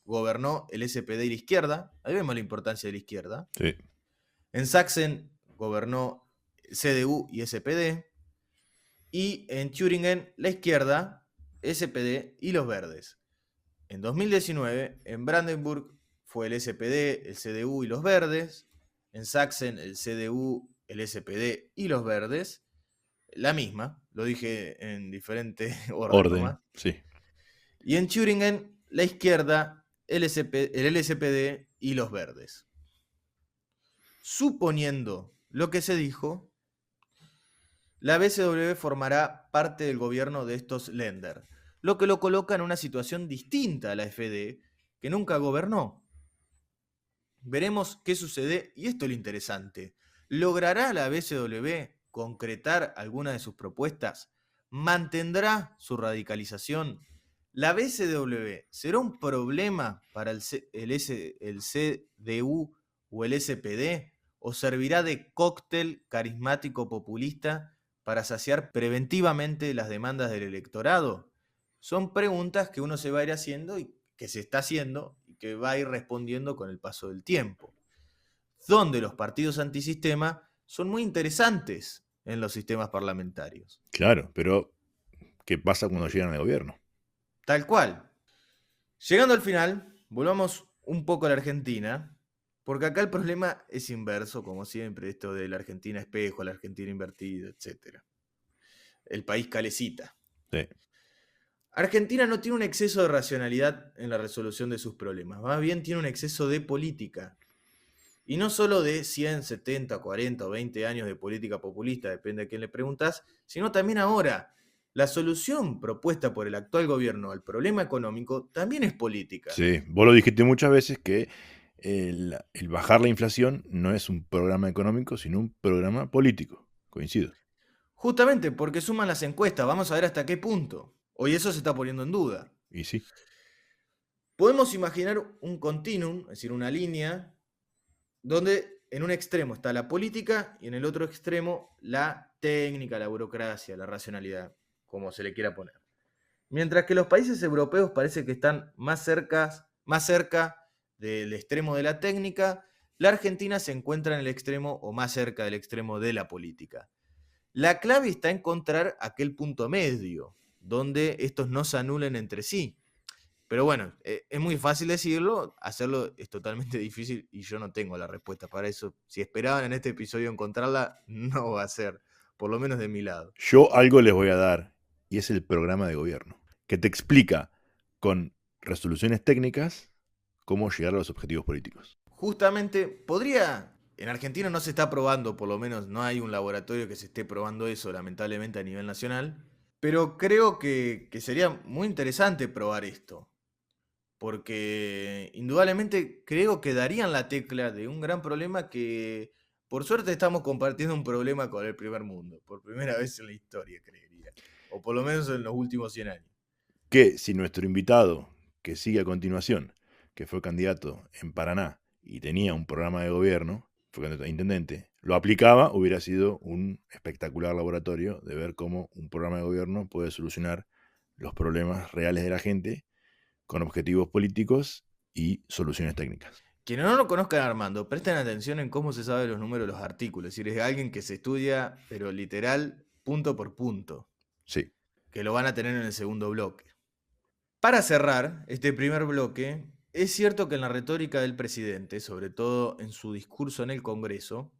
gobernó el SPD y la izquierda. Ahí vemos la importancia de la izquierda. Sí. En Sachsen gobernó CDU y SPD. Y en Thüringen la izquierda, SPD y los verdes. En 2019, en Brandenburg fue el SPD, el CDU y los verdes. En Sachsen, el CDU, el SPD y los verdes. La misma, lo dije en diferente orden nomás. Sí. Y en Thüringen, la izquierda, el LSPD y los verdes. Suponiendo lo que se dijo, la BCW formará parte del gobierno de estos Länder, lo que lo coloca en una situación distinta a la FD, que nunca gobernó. Veremos qué sucede, y esto es lo interesante. ¿Logrará la BCW concretar alguna de sus propuestas? ¿Mantendrá su radicalización? ¿La BCW será un problema para el CDU o el SPD? ¿O servirá de cóctel carismático populista para saciar preventivamente las demandas del electorado? Son preguntas que uno se va a ir haciendo y que se está haciendo y que va a ir respondiendo con el paso del tiempo. Donde los partidos antisistema son muy interesantes en los sistemas parlamentarios. Claro, pero ¿qué pasa cuando llegan al gobierno? Tal cual. Llegando al final, volvamos un poco a la Argentina, porque acá el problema es inverso, como siempre, esto de la Argentina espejo, la Argentina invertida, etc. El país calecita. Sí. Argentina no tiene un exceso de racionalidad en la resolución de sus problemas, más bien tiene un exceso de política. Y no solo de 100, 70, 40 o 20 años de política populista, depende a quién le preguntas, sino también ahora. La solución propuesta por el actual gobierno al problema económico también es política. Sí, vos lo dijiste muchas veces que el bajar la inflación no es un programa económico, sino un programa político. Coincido. Justamente porque suman las encuestas, vamos a ver hasta qué punto. Hoy eso se está poniendo en duda. Y sí. Podemos imaginar un continuum, es decir, una línea, donde en un extremo está la política y en el otro extremo la técnica, la burocracia, la racionalidad, como se le quiera poner. Mientras que los países europeos parece que están más cerca del extremo de la técnica, la Argentina se encuentra en el extremo o más cerca del extremo de la política. La clave está en encontrar aquel punto medio, donde estos no se anulen entre sí. Pero bueno, es muy fácil decirlo, hacerlo es totalmente difícil y yo no tengo la respuesta para eso. Si esperaban en este episodio encontrarla, no va a ser, por lo menos de mi lado. Yo algo les voy a dar, y es el programa de gobierno, que te explica con resoluciones técnicas cómo llegar a los objetivos políticos. Justamente, en Argentina no se está probando, por lo menos no hay un laboratorio que se esté probando eso, lamentablemente a nivel nacional, pero creo que sería muy interesante probar esto. Porque indudablemente creo que darían la tecla de un gran problema que por suerte estamos compartiendo un problema con el primer mundo, por primera vez en la historia, creería, o por lo menos en los últimos 100 años. Que si nuestro invitado, que sigue a continuación, que fue candidato en Paraná y tenía un programa de gobierno, fue candidato a intendente, lo aplicaba, hubiera sido un espectacular laboratorio de ver cómo un programa de gobierno puede solucionar los problemas reales de la gente con objetivos políticos y soluciones técnicas. Quienes no lo conozcan a Armando, presten atención en cómo se saben los números de los artículos. Es decir, es alguien que se estudia, pero literal, punto por punto. Sí. Que lo van a tener en el segundo bloque. Para cerrar este primer bloque, es cierto que en la retórica del presidente, sobre todo en su discurso en el Congreso,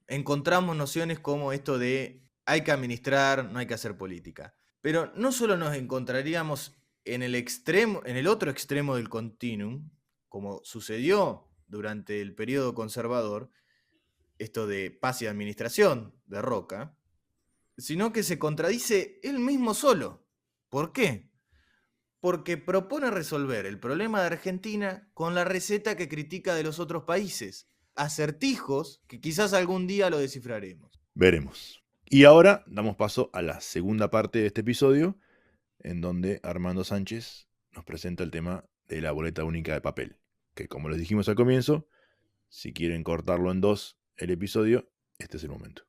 encontramos nociones como esto de hay que administrar, no hay que hacer política. Pero no solo nos encontraríamos en el otro extremo del continuum, como sucedió durante el periodo conservador, esto de paz y administración de Roca, sino que se contradice él mismo solo. ¿Por qué? Porque propone resolver el problema de Argentina con la receta que critica de los otros países. Acertijos que quizás algún día lo descifraremos. Veremos. Y ahora damos paso a la segunda parte de este episodio, en donde Armando Sánchez nos presenta el tema de la boleta única de papel, que como les dijimos al comienzo, si quieren cortarlo en dos el episodio, este es el momento.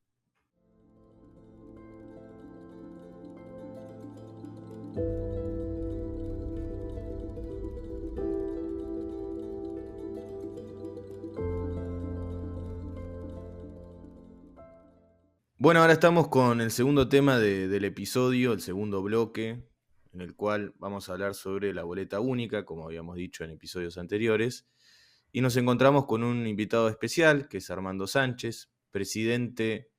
Bueno, ahora estamos con el segundo tema del episodio, el segundo bloque, en el cual vamos a hablar sobre la boleta única, como habíamos dicho en episodios anteriores. Y nos encontramos con un invitado especial, que es Armando Sánchez, presidente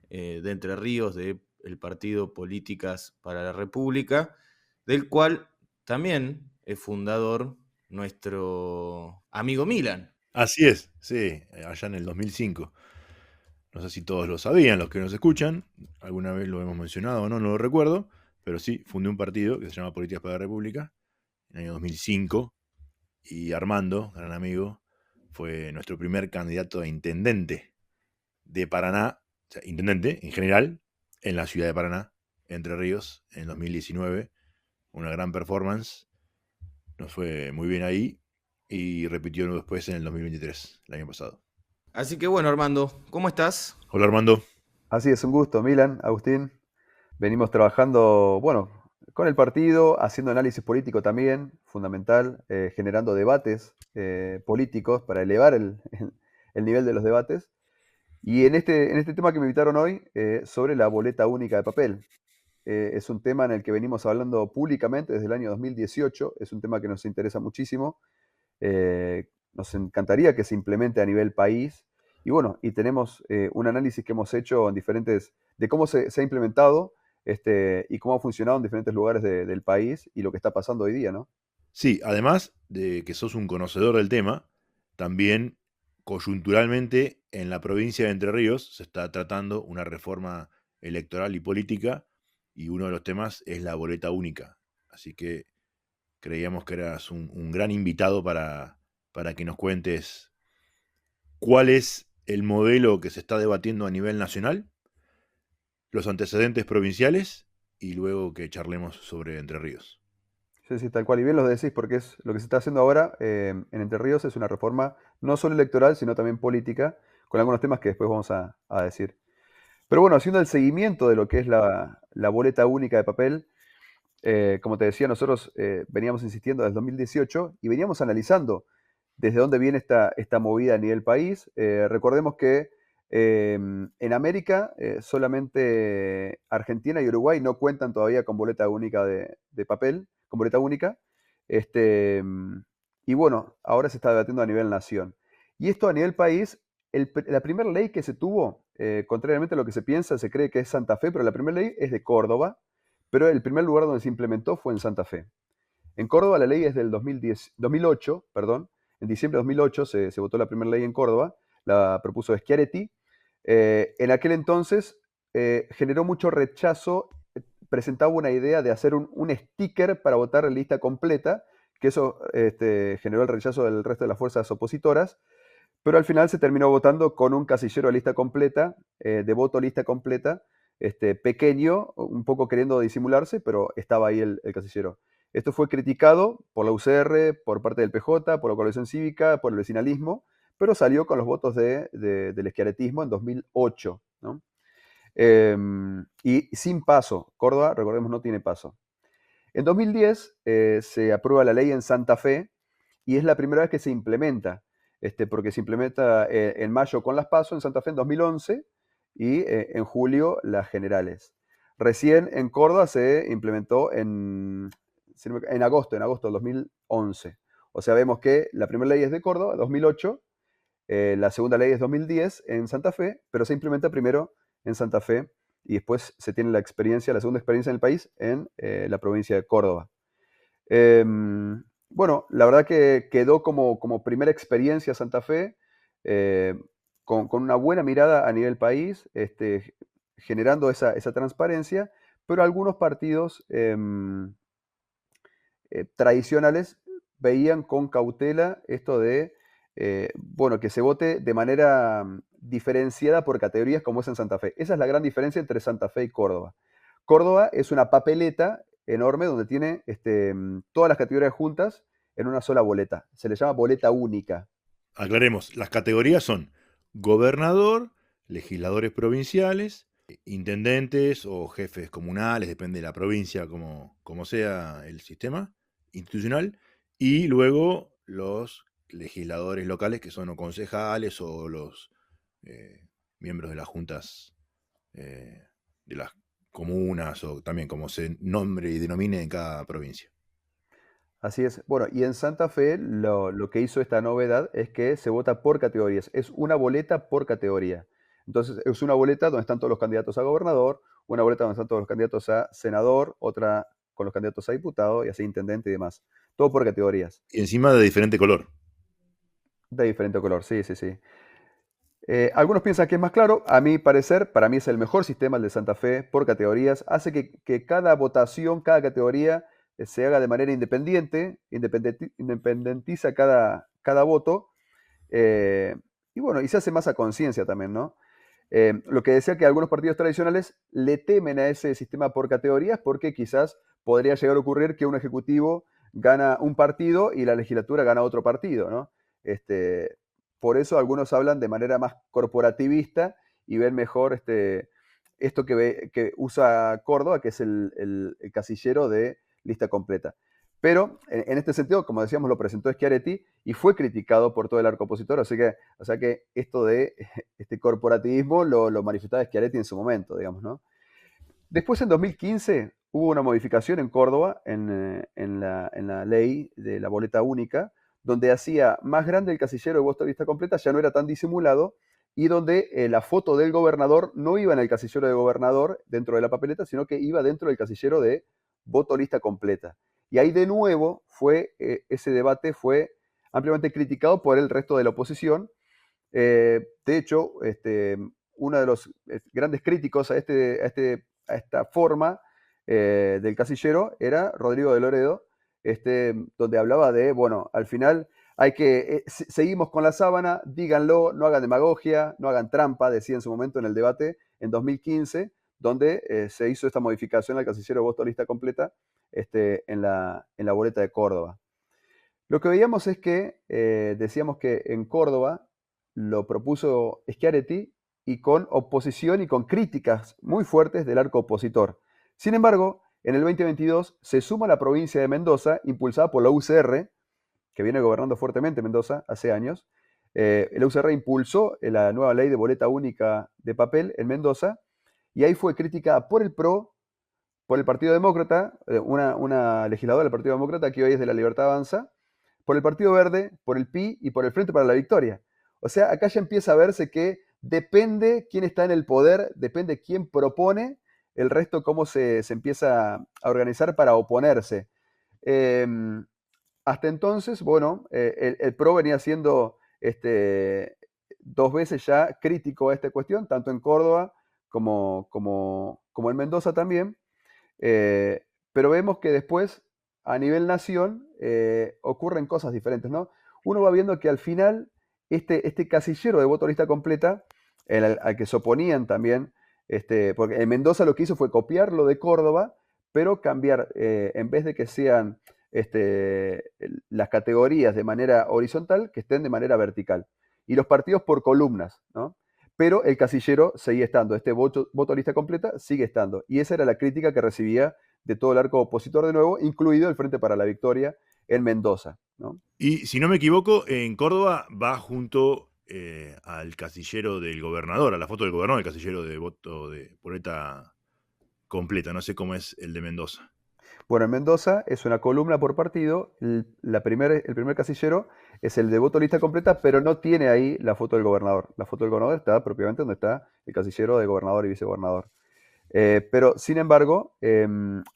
de Entre Ríos del partido Políticas para la República, del cual también es fundador nuestro amigo Milan. Así es, sí, allá en el 2005. No sé si todos lo sabían, los que nos escuchan, alguna vez lo hemos mencionado o no, no lo recuerdo, pero sí, fundé un partido que se llama Políticas para la República en el año 2005 y Armando, gran amigo, fue nuestro primer candidato a intendente de Paraná, o sea, intendente en general, en la ciudad de Paraná, Entre Ríos, en 2019. Una gran performance, nos fue muy bien ahí y repitió después en el 2023, el año pasado. Así que bueno, Armando, ¿cómo estás? Hola Armando. Así es, un gusto, Milan, Agustín. Venimos trabajando, bueno, con el partido, haciendo análisis político también, fundamental, generando debates políticos para elevar el nivel de los debates. Y en este tema que me invitaron hoy, sobre la boleta única de papel. Es un tema en el que venimos hablando públicamente desde el año 2018, es un tema que nos interesa muchísimo. Nos encantaría que se implemente a nivel país. Y bueno, y tenemos un análisis que hemos hecho de cómo se ha implementado y cómo ha funcionado en diferentes lugares del país y lo que está pasando hoy día, ¿no? Sí, además de que sos un conocedor del tema, también coyunturalmente en la provincia de Entre Ríos se está tratando una reforma electoral y política y uno de los temas es la boleta única. Así que creíamos que eras un gran invitado para que nos cuentes cuál es el modelo que se está debatiendo a nivel nacional, los antecedentes provinciales y luego que charlemos sobre Entre Ríos. Sí, sí, tal cual. Y bien lo decís, porque es lo que se está haciendo ahora en Entre Ríos es una reforma no solo electoral, sino también política, con algunos temas que después vamos a decir. Pero bueno, haciendo el seguimiento de lo que es la boleta única de papel, Como te decía, nosotros veníamos insistiendo desde el 2018 y veníamos analizando desde dónde viene esta movida a nivel país. Recordemos que en América solamente Argentina y Uruguay no cuentan todavía con boleta única de papel, con boleta única. Este, y bueno, ahora se está debatiendo a nivel nación. Y esto a nivel país, la primera ley que se tuvo, contrariamente a lo que se piensa, se cree que es Santa Fe, pero la primera ley es de Córdoba, pero el primer lugar donde se implementó fue en Santa Fe. En Córdoba la ley es del 2008, perdón. En diciembre de 2008 se votó la primera ley en Córdoba, la propuso Schiaretti. En aquel entonces generó mucho rechazo, presentaba una idea de hacer un sticker para votar en lista completa, que eso generó el rechazo del resto de las fuerzas opositoras, pero al final se terminó votando con un casillero de lista completa, de voto lista completa, pequeño, un poco queriendo disimularse, pero estaba ahí el casillero. Esto fue criticado por la UCR, por parte del PJ, por la coalición cívica, por el vecinalismo, pero salió con los votos del schiarettismo en 2008, ¿no? Y sin paso. Córdoba, recordemos, no tiene paso. En 2010 se aprueba la ley en Santa Fe y es la primera vez que se implementa, porque se implementa en mayo con las PASO en Santa Fe en 2011 y en julio las generales. Recién en Córdoba se implementó en agosto del 2011. O sea, vemos que la primera ley es de Córdoba, 2008, la segunda ley es 2010 en Santa Fe, pero se implementa primero en Santa Fe y después se tiene la segunda experiencia en el país en la provincia de Córdoba. Bueno, la verdad que quedó como primera experiencia Santa Fe, con una buena mirada a nivel país, generando esa transparencia, pero algunos partidos tradicionales veían con cautela esto de, bueno, que se vote de manera diferenciada por categorías como es en Santa Fe. Esa es la gran diferencia entre Santa Fe y Córdoba. Córdoba es una papeleta enorme donde tiene todas las categorías juntas en una sola boleta. Se le llama boleta única. Aclaremos, las categorías son gobernador, legisladores provinciales, intendentes o jefes comunales, depende de la provincia, como sea el sistema institucional, y luego los legisladores locales, que son o concejales o los miembros de las juntas de las comunas, o también como se nombre y denomine en cada provincia. Así es. Bueno, y en Santa Fe lo que hizo esta novedad es que se vota por categorías. Es una boleta por categoría. Entonces, es una boleta donde están todos los candidatos a gobernador, una boleta donde están todos los candidatos a senador, otra con los candidatos a diputado y así intendente y demás. Todo por categorías. Y encima de diferente color. De diferente color, sí, sí, sí. Algunos piensan que es más claro. A mi parecer, para mí es el mejor sistema el de Santa Fe por categorías. Hace que cada votación, cada categoría se haga de manera independiente, independentiza cada voto. Y bueno, y se hace más a conciencia también, ¿no? Lo que decía que algunos partidos tradicionales le temen a ese sistema por categorías porque quizás podría llegar a ocurrir que un ejecutivo gana un partido y la legislatura gana otro partido, ¿no? Por eso algunos hablan de manera más corporativista y ven mejor esto que usa Córdoba, que es el casillero de lista completa. Pero en este sentido, como decíamos, lo presentó Schiaretti y fue criticado por todo el arco opositor, o sea que esto de este corporativismo lo manifestaba Schiaretti en su momento, digamos, ¿no? Después, en 2015, hubo una modificación en Córdoba en la ley de la boleta única, donde hacía más grande el casillero de voto de lista completa, ya no era tan disimulado, y donde la foto del gobernador no iba en el casillero de gobernador dentro de la papeleta, sino que iba dentro del casillero de voto lista completa. Y ahí de nuevo ese debate fue ampliamente criticado por el resto de la oposición. De hecho, uno de los grandes críticos a esta forma del casillero era Rodrigo de Loredo, donde hablaba de, bueno, al final seguimos con la sábana, díganlo, no hagan demagogia, no hagan trampa, decía en su momento en el debate en 2015, donde se hizo esta modificación al casillero de voto lista completa en la boleta de Córdoba. Lo que veíamos es que decíamos que en Córdoba lo propuso Schiaretti y con oposición y con críticas muy fuertes del arco opositor. Sin embargo, En el 2022 se suma la provincia de Mendoza, impulsada por la UCR, que viene gobernando fuertemente Mendoza hace años. La UCR impulsó la nueva ley de boleta única de papel en Mendoza, y ahí fue criticada por el PRO, por el Partido Demócrata, una legisladora del Partido Demócrata que hoy es de la Libertad Avanza, por el Partido Verde, por el PI y por el Frente para la Victoria. O sea, acá ya empieza a verse que depende quién está en el poder, depende quién propone, el resto cómo se empieza a organizar para oponerse. Eh, Hasta entonces, bueno, el PRO venía siendo 2 veces ya crítico a esta cuestión, tanto en Córdoba como en Mendoza también. Eh, pero vemos que después, a nivel nación, ocurren cosas diferentes, ¿no? Uno va viendo que al final, este casillero de voto lista completa, al que se oponían también, porque en Mendoza lo que hizo fue copiar lo de Córdoba, pero cambiar, en vez de que sean las categorías de manera horizontal, que estén de manera vertical. Y los partidos por columnas, ¿no? Pero el casillero seguía estando, este voto lista completa sigue estando. Y esa era la crítica que recibía de todo el arco opositor de nuevo, incluido el Frente para la Victoria en Mendoza, ¿no? Y si no me equivoco, en Córdoba va junto al casillero del gobernador, a la foto del gobernador, el casillero de voto de boleta completa. No sé cómo es el de Mendoza. Bueno, en Mendoza es una columna por partido. El primer casillero es el de voto lista completa, pero no tiene ahí la foto del gobernador. La foto del gobernador está propiamente donde está el casillero de gobernador y vicegobernador. Pero, sin embargo,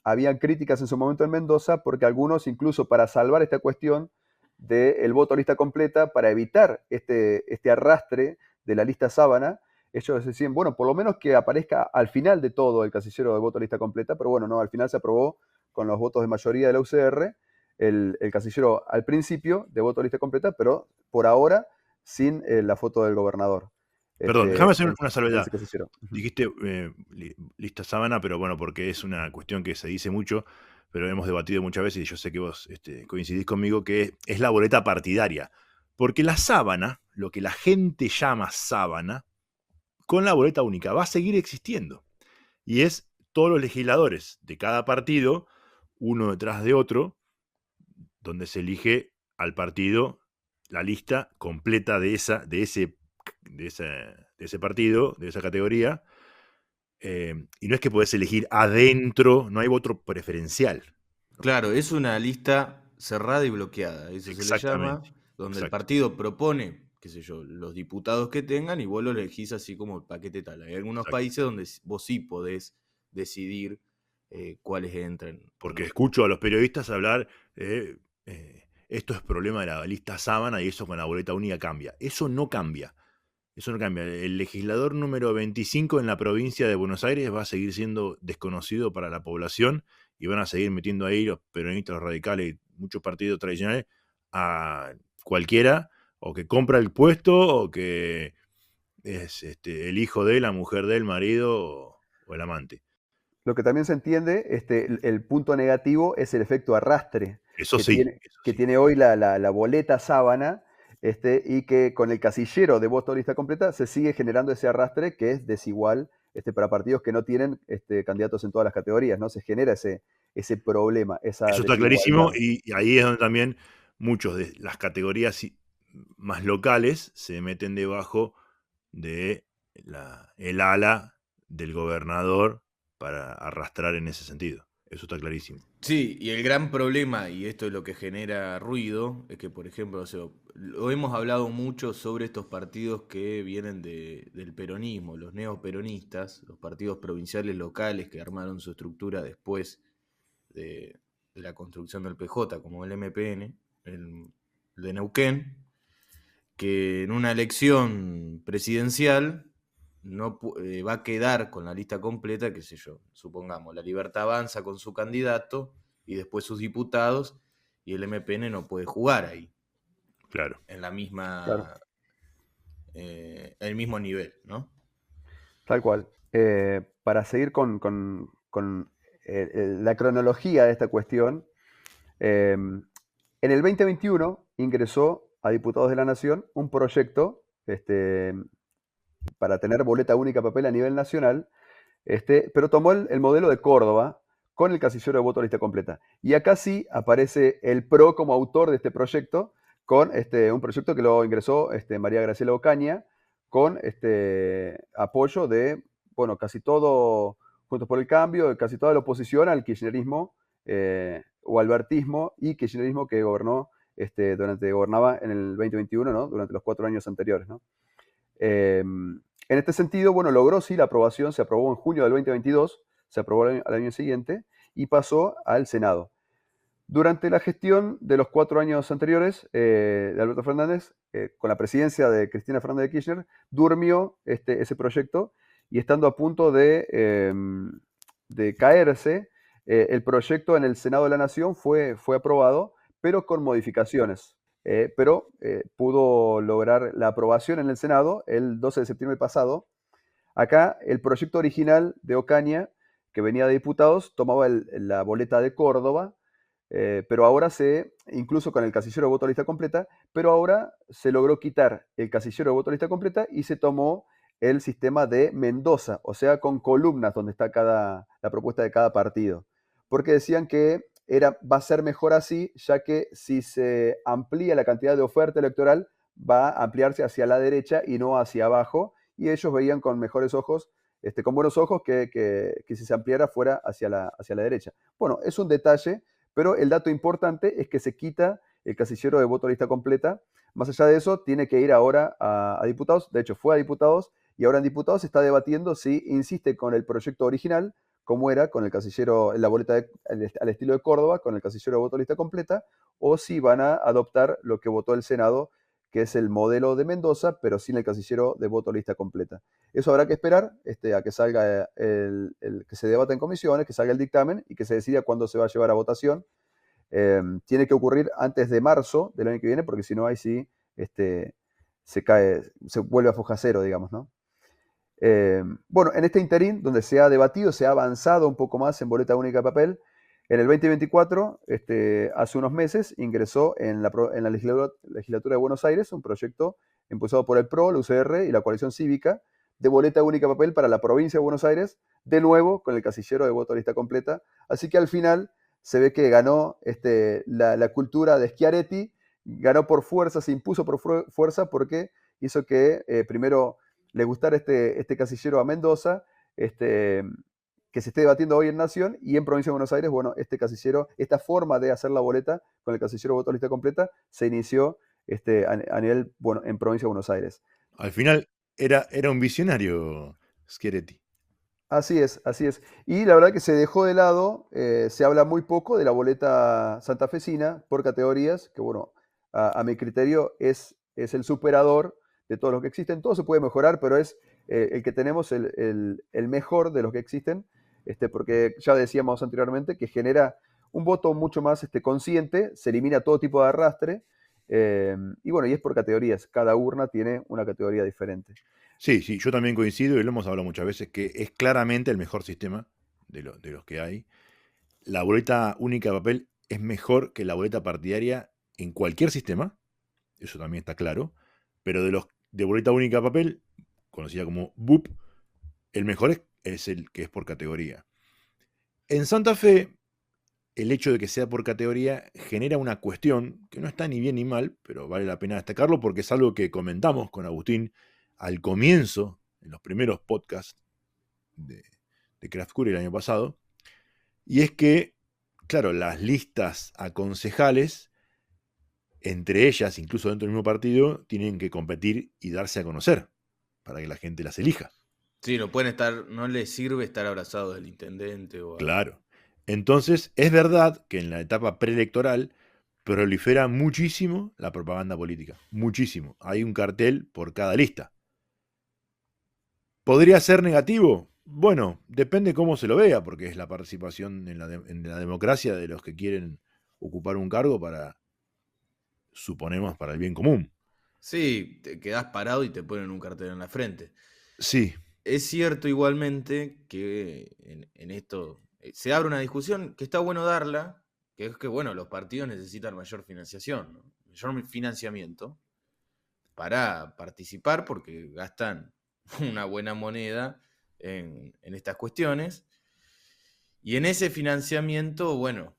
habían críticas en su momento en Mendoza porque algunos, incluso para salvar esta cuestión del voto lista completa, para evitar este arrastre de la lista sábana, ellos decían, bueno, por lo menos que aparezca al final de todo el casillero de voto lista completa, pero bueno, no, al final se aprobó con los votos de mayoría de la UCR el casillero al principio de voto lista completa, pero por ahora sin la foto del gobernador. Perdón, déjame hacer En una en salvedad. ese casillero. Ujú. Dijiste lista sábana, pero bueno, porque es una cuestión que se dice mucho, pero hemos debatido muchas veces y yo sé que vos coincidís conmigo que es la boleta partidaria. Porque la sábana, lo que la gente llama sábana, con la boleta única va a seguir existiendo. Y es todos los legisladores de cada partido, uno detrás de otro, donde se elige al partido la lista completa de ese partido, de esa categoría. Y no es que podés elegir adentro, no hay voto preferencial. Claro, es una lista cerrada y bloqueada, eso se le llama, Exactamente. donde el Exacto. partido propone, qué sé yo, los diputados que tengan y vos lo elegís así como el paquete tal. Hay algunos Exacto. países donde vos sí podés decidir cuáles entran o Porque no. escucho a los periodistas hablar, esto es problema de la lista sábana y eso con la boleta única cambia. Eso no cambia. Eso no cambia. El legislador número 25 en la provincia de Buenos Aires va a seguir siendo desconocido para la población y van a seguir metiendo ahí los peronistas, los radicales y muchos partidos tradicionales a cualquiera, o que compra el puesto, o que es el hijo de la mujer del marido o el amante. Lo que también se entiende, el punto negativo es el efecto arrastre Eso sí, eso que sí. tiene hoy la boleta sábana, y que con el casillero de voto lista completa se sigue generando ese arrastre que es desigual, para partidos que no tienen candidatos en todas las categorías, ¿no? Se genera ese problema, esa Eso está clarísimo desigualdad. y ahí es donde también muchos de las categorías más locales se meten debajo de el ala del gobernador para arrastrar en ese sentido. Eso está clarísimo. Sí, y el gran problema, y esto es lo que genera ruido, es que, por ejemplo, o sea, lo hemos hablado mucho sobre estos partidos que vienen del peronismo, los neoperonistas, los partidos provinciales locales que armaron su estructura después de la construcción del PJ, como el MPN, el de Neuquén, que en una elección presidencial no va a quedar con la lista completa, qué sé yo, supongamos, la Libertad Avanza con su candidato y después sus diputados, y el MPN no puede jugar ahí, Claro. en la Claro, misma, el mismo nivel, ¿no? tal cual. Para seguir con la cronología de esta cuestión, en el 2021 ingresó a Diputados de la Nación un proyecto para tener boleta única papel a nivel nacional, pero tomó el modelo de Córdoba con el casillero de voto lista completa. Y acá sí aparece el PRO como autor de este proyecto, con un proyecto que lo ingresó María Graciela Ocaña, con apoyo de, bueno, casi todo Juntos por el Cambio, casi toda la oposición al kirchnerismo o albertismo y kirchnerismo que gobernaba en el 2021, ¿no? Durante los 4 años anteriores, ¿no? En este sentido, bueno, logró sí la aprobación, se aprobó en junio del 2022, se aprobó al año siguiente y pasó al Senado. Durante la gestión de los 4 años anteriores de Alberto Fernández, con la presidencia de Cristina Fernández de Kirchner, durmió ese proyecto y estando a punto de caerse, el proyecto en el Senado de la Nación fue aprobado, pero con modificaciones. Pero pudo lograr la aprobación en el Senado el 12 de septiembre pasado. Acá el proyecto original de Ocaña, que venía de diputados, tomaba la boleta de Córdoba, pero ahora incluso con el casillero de voto lista completa, pero ahora se logró quitar el casillero de voto lista completa y se tomó el sistema de Mendoza, o sea, con columnas donde está la propuesta de cada partido. Porque decían que va a ser mejor así, ya que si se amplía la cantidad de oferta electoral, va a ampliarse hacia la derecha y no hacia abajo, y ellos veían con mejores ojos, con buenos ojos, que si se ampliara fuera hacia la derecha. Bueno, es un detalle, pero el dato importante es que se quita el casillero de voto lista completa. Más allá de eso, tiene que ir ahora a diputados. De hecho, fue a diputados y ahora en diputados se está debatiendo si insiste con el proyecto original, como era con el casillero, la boleta al estilo de Córdoba, con el casillero de voto lista completa, o si van a adoptar lo que votó el Senado, que es el modelo de Mendoza, pero sin el casillero de voto lista completa. Eso habrá que esperar a que salga que se debata en comisiones, que salga el dictamen y que se decida cuándo se va a llevar a votación. Tiene que ocurrir antes de marzo del año que viene, porque si no, ahí sí se vuelve a foja cero, digamos, ¿no? Bueno, en este interín, donde se ha debatido, se ha avanzado un poco más en boleta única de papel, en el 2024, hace unos meses, ingresó en la legislatura de Buenos Aires un proyecto impulsado por el PRO, la UCR y la coalición cívica de boleta única de papel para la provincia de Buenos Aires, de nuevo con el casillero de voto lista completa. Así que al final se ve que ganó la cultura de Schiaretti, ganó por fuerza, se impuso por fuerza porque hizo que primero le gustara este casillero a Mendoza, que se esté debatiendo hoy en Nación y en Provincia de Buenos Aires. Bueno, este casillero, esta forma de hacer la boleta con el casillero voto lista completa se inició a nivel, bueno, en Provincia de Buenos Aires. Al final era un visionario Schiaretti. Así es, así es. Y la verdad que se dejó de lado, se habla muy poco de la boleta santafesina por categorías, que bueno, a mi criterio es el superador de todos los que existen. Todo se puede mejorar, pero es el que tenemos el mejor de los que existen, porque ya decíamos anteriormente que genera un voto mucho más consciente, se elimina todo tipo de arrastre, y bueno, y es por categorías. Cada urna tiene una categoría diferente. Sí, yo también coincido y lo hemos hablado muchas veces, que es claramente el mejor sistema de los que hay. La boleta única de papel es mejor que la boleta partidaria en cualquier sistema, eso también está claro, pero de boleta única de papel, conocida como BUP, el mejor es el que es por categoría. En Santa Fe, el hecho de que sea por categoría genera una cuestión que no está ni bien ni mal, pero vale la pena destacarlo porque es algo que comentamos con Agustín al comienzo, en los primeros podcasts de Craft Cure el año pasado, y es que, claro, las listas a concejales, entre ellas, incluso dentro del mismo partido, tienen que competir y darse a conocer para que la gente las elija. Sí, no les sirve estar abrazados del intendente o Claro. Entonces, es verdad que en la etapa preelectoral prolifera muchísimo la propaganda política. Muchísimo. Hay un cartel por cada lista. ¿Podría ser negativo? Bueno, depende cómo se lo vea, porque es la participación en la democracia de los que quieren ocupar un cargo suponemos, para el bien común. Sí, te quedás parado y te ponen un cartel en la frente. Sí. Es cierto igualmente que en esto se abre una discusión que está bueno darla, que es que, bueno, los partidos necesitan mayor financiación, ¿no? Mayor financiamiento para participar porque gastan una buena moneda en estas cuestiones. Y en ese financiamiento, bueno,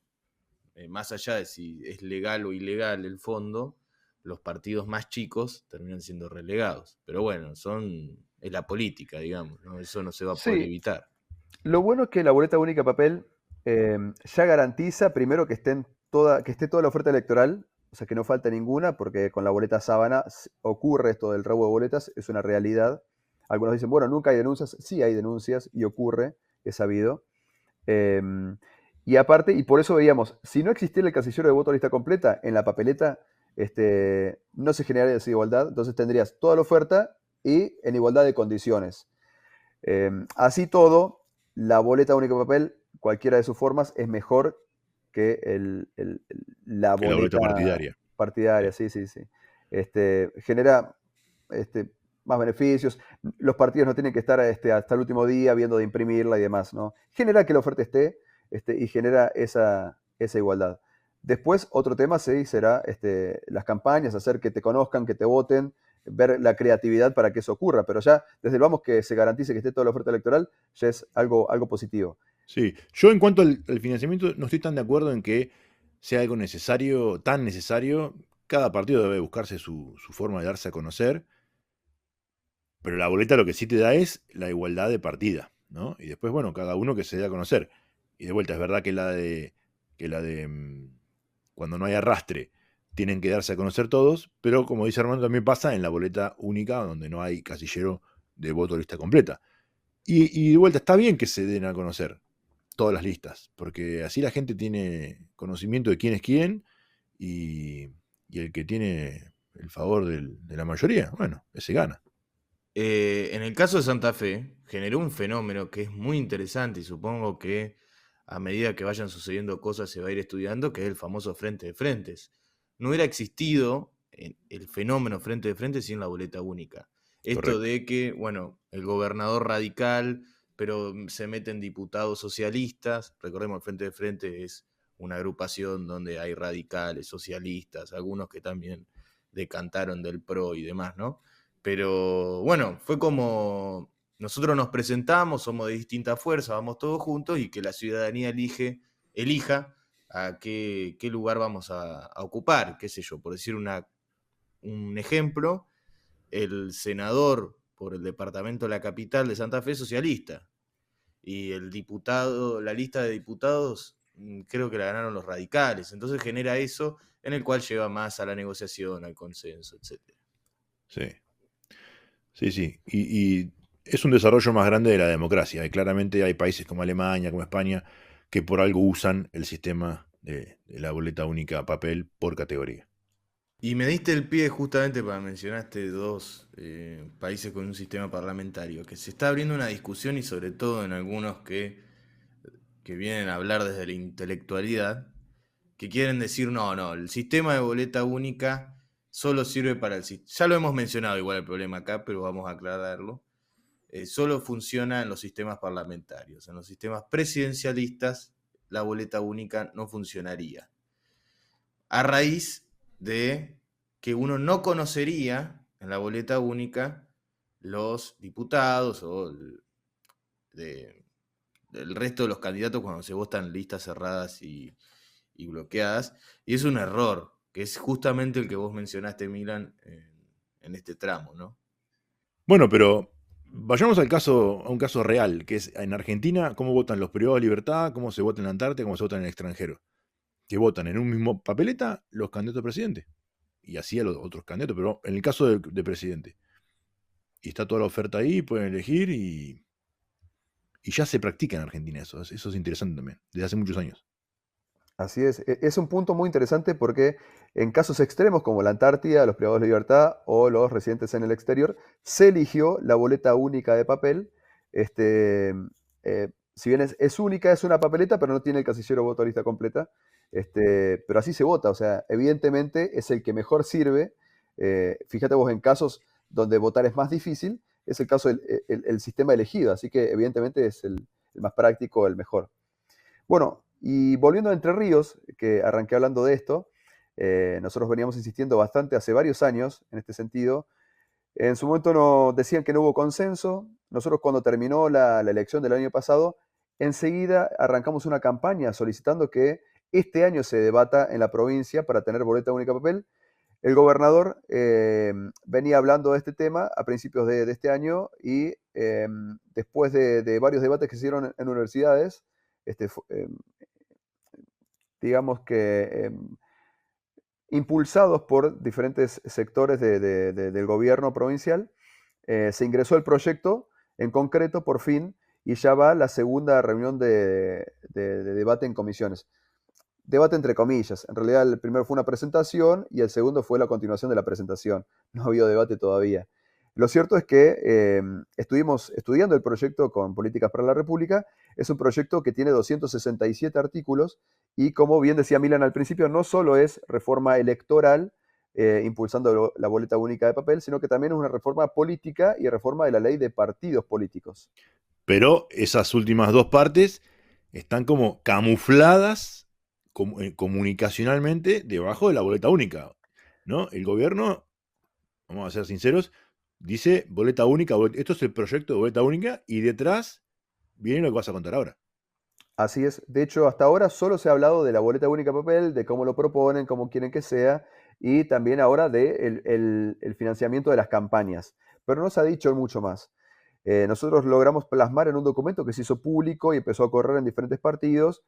más allá de si es legal o ilegal el fondo, los partidos más chicos terminan siendo relegados. Pero bueno, es la política, digamos, ¿no? Eso no se va a poder Sí, evitar. lo bueno es que la boleta única de papel ya garantiza primero que esté toda la oferta electoral, o sea, que no falte ninguna, porque con la boleta sábana ocurre esto del robo de boletas, es una realidad. Algunos dicen, bueno, nunca hay denuncias, sí hay denuncias y ocurre, es sabido. Eh, y aparte, y por eso veíamos, si no existiera el casillero de voto lista completa en la papeleta, no se generaría desigualdad, entonces tendrías toda la oferta y en igualdad de condiciones. Así todo, la boleta única de papel, cualquiera de sus formas, es mejor que la Que la boleta boleta partidaria. partidaria, Sí, sí, sí, sí. Genera este, más beneficios. Los partidos no tienen que estar hasta el último día viendo de imprimirla y demás, ¿no? Genera que la oferta esté y genera esa igualdad. Después, otro tema sí será las campañas, hacer que te conozcan, que te voten, ver la creatividad para que eso ocurra, pero ya desde el vamos que se garantice que esté toda la oferta electoral, ya es algo positivo. sí. Yo en cuanto al financiamiento no estoy tan de acuerdo en que sea algo necesario, tan necesario. Cada partido debe buscarse su forma de darse a conocer, pero la boleta lo que sí te da es la igualdad de partida, ¿no? Y después, bueno, cada uno que se dé a conocer. Y de vuelta, es verdad que cuando no hay arrastre tienen que darse a conocer todos, pero como dice Armando, también pasa en la boleta única, donde no hay casillero de voto lista completa. Y de vuelta, está bien que se den a conocer todas las listas, porque así la gente tiene conocimiento de quién es quién y, y el que tiene el favor de la mayoría, bueno, ese gana. En el caso de Santa Fe, generó un fenómeno que es muy interesante y supongo que a medida que vayan sucediendo cosas se va a ir estudiando, que es el famoso frente de frentes. No hubiera existido el fenómeno frente de frentes sin la boleta única. Esto Correcto. de que, bueno, el gobernador radical, pero se meten diputados socialistas, recordemos, el frente de frente es una agrupación donde hay radicales, socialistas, algunos que también decantaron del PRO y demás, ¿no? Pero bueno, fue como nosotros nos presentamos, somos de distintas fuerzas, vamos todos juntos y que la ciudadanía elija a qué lugar vamos a ocupar, qué sé yo, por decir un ejemplo, el senador por el departamento de la capital de Santa Fe es socialista y el diputado, la lista de diputados creo que la ganaron los radicales, entonces genera eso en el cual lleva más a la negociación, al consenso, etcétera. Sí, sí, sí. Y es un desarrollo más grande de la democracia. Y claramente hay países como Alemania, como España, que por algo usan el sistema de la boleta única a papel por categoría. Y me diste el pie justamente para mencionaste dos países con un sistema parlamentario, que se está abriendo una discusión y sobre todo en algunos que vienen a hablar desde la intelectualidad, que quieren decir, no, no, el sistema de boleta única solo sirve para el sistema. Ya lo hemos mencionado igual el problema acá, pero vamos a aclararlo. Solo funciona en los sistemas parlamentarios. En los sistemas presidencialistas, la boleta única no funcionaría. A raíz de que uno no conocería en la boleta única los diputados o el resto de los candidatos cuando se votan listas cerradas y bloqueadas. Y es un error, que es justamente el que vos mencionaste, Milan, en este tramo, ¿no? Bueno, pero vayamos a un caso real, que es en Argentina, cómo votan los privados de libertad, cómo se vota en la Antártida, cómo se vota en el extranjero. Que votan en un mismo papeleta los candidatos a presidente. Y así a los otros candidatos, pero en el caso de presidente. Y está toda la oferta ahí, pueden elegir y ya se practica en Argentina eso. Eso es interesante también, desde hace muchos años. Así es. Es un punto muy interesante porque en casos extremos como la Antártida, los privados de libertad o los residentes en el exterior, se eligió la boleta única de papel. Este, si bien es única, es una papeleta, pero no tiene el casillero voto a lista completa. Pero así se vota, o sea, evidentemente es el que mejor sirve. Fíjate vos en casos donde votar es más difícil, es el caso del sistema elegido, así que evidentemente es el más práctico, el mejor. Bueno, y volviendo a Entre Ríos, que arranqué hablando de esto, nosotros veníamos insistiendo bastante hace varios años en este sentido. En su momento nos decían que no hubo consenso. Nosotros cuando terminó la elección del año pasado, enseguida arrancamos una campaña solicitando que este año se debata en la provincia para tener boleta única de papel. El gobernador venía hablando de este tema a principios de este año y después de varios debates que se hicieron en universidades, digamos que impulsados por diferentes sectores del gobierno provincial, se ingresó el proyecto en concreto por fin y ya va la segunda reunión de debate en comisiones. Debate entre comillas. En realidad el primero fue una presentación y el segundo fue la continuación de la presentación. No ha habido debate todavía. Lo cierto es que estuvimos estudiando el proyecto con Políticas para la República. Es un proyecto que tiene 267 artículos y, como bien decía Milan al principio, no solo es reforma electoral impulsando la boleta única de papel, sino que también es una reforma política y reforma de la ley de partidos políticos. Pero esas últimas dos partes están como camufladas comunicacionalmente debajo de la boleta única, ¿no? El gobierno, vamos a ser sinceros, dice boleta única, esto es el proyecto de boleta única, y detrás viene lo que vas a contar ahora. Así es. De hecho, hasta ahora solo se ha hablado de la boleta única de papel, de cómo lo proponen, cómo quieren que sea, y también ahora de el financiamiento de las campañas. Pero no se ha dicho mucho más. Nosotros logramos plasmar en un documento que se hizo público y empezó a correr en diferentes partidos,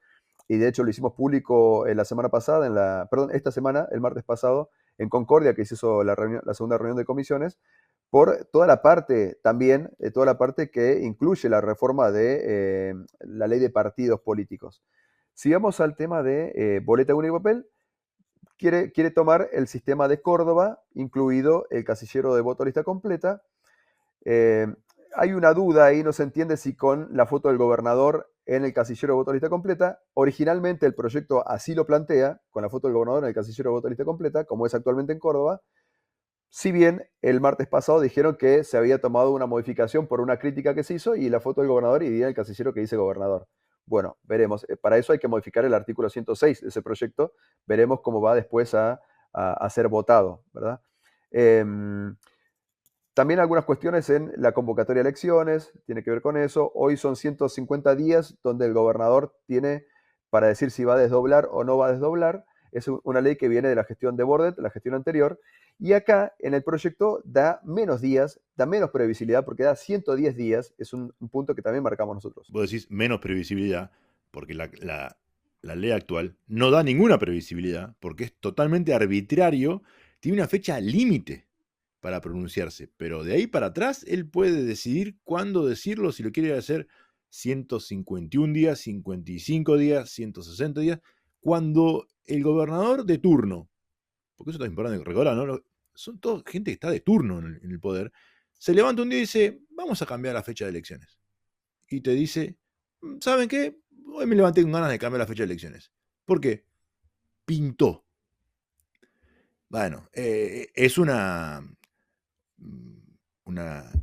y de hecho lo hicimos público la semana pasada, esta semana, el martes pasado, en Concordia, que se hizo la segunda reunión de comisiones, por toda la parte también, toda la parte que incluye la reforma de la ley de partidos políticos. Si vamos al tema de boleta única de papel, quiere tomar el sistema de Córdoba, incluido el casillero de voto lista completa. Hay una duda ahí, no se entiende si con la foto del gobernador en el casillero de voto lista completa. Originalmente el proyecto así lo plantea, con la foto del gobernador en el casillero de voto lista completa, como es actualmente en Córdoba. Si bien el martes pasado dijeron que se había tomado una modificación por una crítica que se hizo y la foto del gobernador iría el casillero que dice gobernador. Bueno, veremos. Para eso hay que modificar el artículo 106 de ese proyecto. Veremos cómo va después a ser votado, ¿verdad? También algunas cuestiones en la convocatoria de elecciones, tiene que ver con eso. Hoy son 150 días donde el gobernador tiene para decir si va a desdoblar o no va a desdoblar. Es una ley que viene de la gestión de Bordet, la gestión anterior. Y acá en el proyecto da menos días, da menos previsibilidad porque da 110 días. Es un punto que también marcamos nosotros. Vos decís menos previsibilidad porque la ley actual no da ninguna previsibilidad porque es totalmente arbitrario, tiene una fecha límite para pronunciarse, pero de ahí para atrás él puede decidir cuándo decirlo, si lo quiere hacer 151 días, 55 días, 160 días, cuando el gobernador de turno, porque eso es importante recordar, ¿no? Son toda gente que está de turno en el poder, se levanta un día y dice, vamos a cambiar la fecha de elecciones. Y te dice, ¿saben qué? Hoy me levanté con ganas de cambiar la fecha de elecciones. ¿Por qué? Pintó. Bueno, es una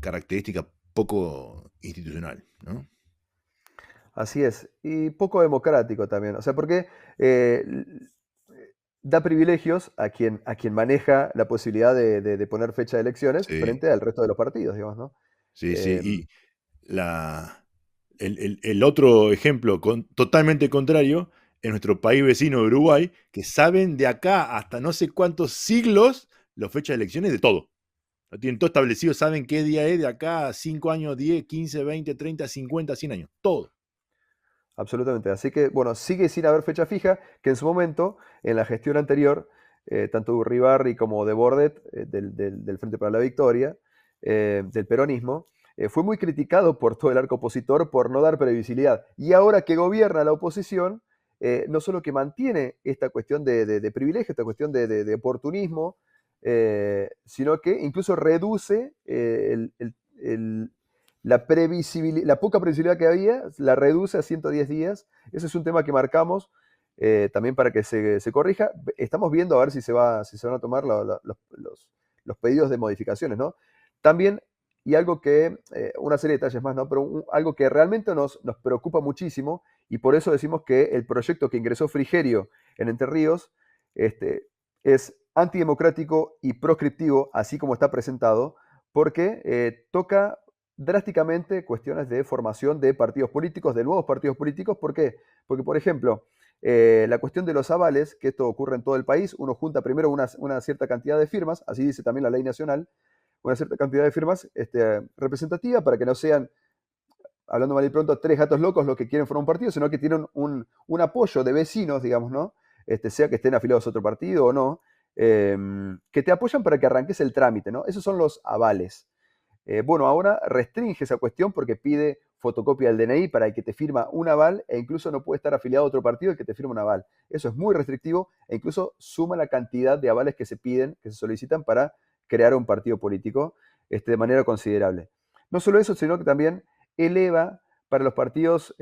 característica poco institucional, ¿no? Así es, y poco democrático también, o sea, porque da privilegios a quien maneja la posibilidad de poner fecha de elecciones Sí, frente al resto de los partidos, digamos, ¿no? sí, sí. Eh, Y el otro ejemplo totalmente contrario es nuestro país vecino Uruguay, que saben de acá hasta no sé cuántos siglos las fechas de elecciones de todo. Lo tienen todo establecido, saben qué día es de acá a 5 años, 10, 15, 20, 30, 50, 100 años. Todo. Absolutamente. Así que, bueno, sigue sin haber fecha fija, que en su momento, en la gestión anterior, tanto de Urribarri como de Bordet, del Frente para la Victoria, del peronismo, fue muy criticado por todo el arco opositor por no dar previsibilidad. Y ahora que gobierna la oposición, no solo que mantiene esta cuestión de privilegio, esta cuestión de oportunismo, sino que incluso reduce la poca previsibilidad que había, la reduce a 110 días. Ese es un tema que marcamos también para que se corrija. Estamos viendo a ver si se van a tomar los pedidos de modificaciones, ¿no? También, y algo que, una serie de detalles más, ¿no? Pero algo que realmente nos preocupa muchísimo, y por eso decimos que el proyecto que ingresó Frigerio en Entre Ríos es antidemocrático y proscriptivo, así como está presentado, porque toca drásticamente cuestiones de formación de partidos políticos, de nuevos partidos políticos. ¿Por qué? Porque, por ejemplo, la cuestión de los avales, que esto ocurre en todo el país, uno junta primero una cierta cantidad de firmas, así dice también la ley nacional, una cierta cantidad de firmas representativa para que no sean, hablando mal y pronto, tres gatos locos los que quieren formar un partido, sino que tienen un apoyo de vecinos, digamos, ¿no? Sea que estén afiliados a otro partido o no, que te apoyan para que arranques el trámite, ¿no? Esos son los avales. Bueno, ahora restringe esa cuestión porque pide fotocopia del DNI para el que te firma un aval e incluso no puede estar afiliado a otro partido el que te firma un aval. Eso es muy restrictivo e incluso suma la cantidad de avales que se piden, que se solicitan para crear un partido político de manera considerable. No solo eso, sino que también eleva para los partidos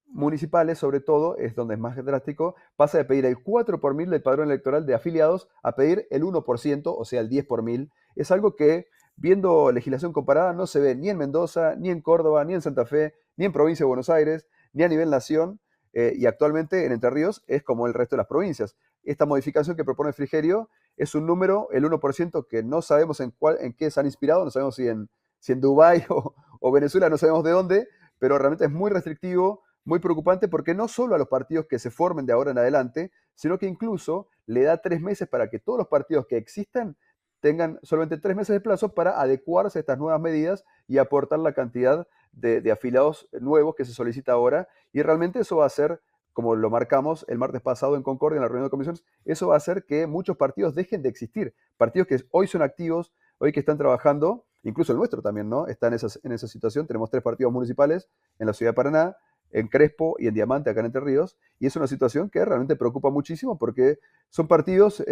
municipales, sobre todo, es donde es más drástico, pasa de pedir el 4 por mil del padrón electoral de afiliados a pedir el 1%, o sea, el 10 por mil. Es algo que, viendo legislación comparada, no se ve ni en Mendoza, ni en Córdoba, ni en Santa Fe, ni en Provincia de Buenos Aires, ni a nivel nación, y actualmente en Entre Ríos es como el resto de las provincias. Esta modificación que propone Frigerio es un número, el 1%, que no sabemos en qué se han inspirado, no sabemos si en Dubái o Venezuela, no sabemos de dónde, pero realmente es muy restrictivo, muy preocupante, porque no solo a los partidos que se formen de ahora en adelante, sino que incluso le da 3 meses para que todos los partidos que existan tengan solamente 3 meses de plazo para adecuarse a estas nuevas medidas y aportar la cantidad de afiliados nuevos que se solicita ahora. Y realmente eso va a hacer, como lo marcamos el martes pasado en Concordia, en la reunión de comisiones, eso va a hacer que muchos partidos dejen de existir. Partidos que hoy son activos, hoy que están trabajando, incluso el nuestro también, ¿no? Está en esa situación. Tenemos 3 partidos municipales en la ciudad de Paraná, en Crespo y en Diamante, acá en Entre Ríos, y es una situación que realmente preocupa muchísimo porque son partidos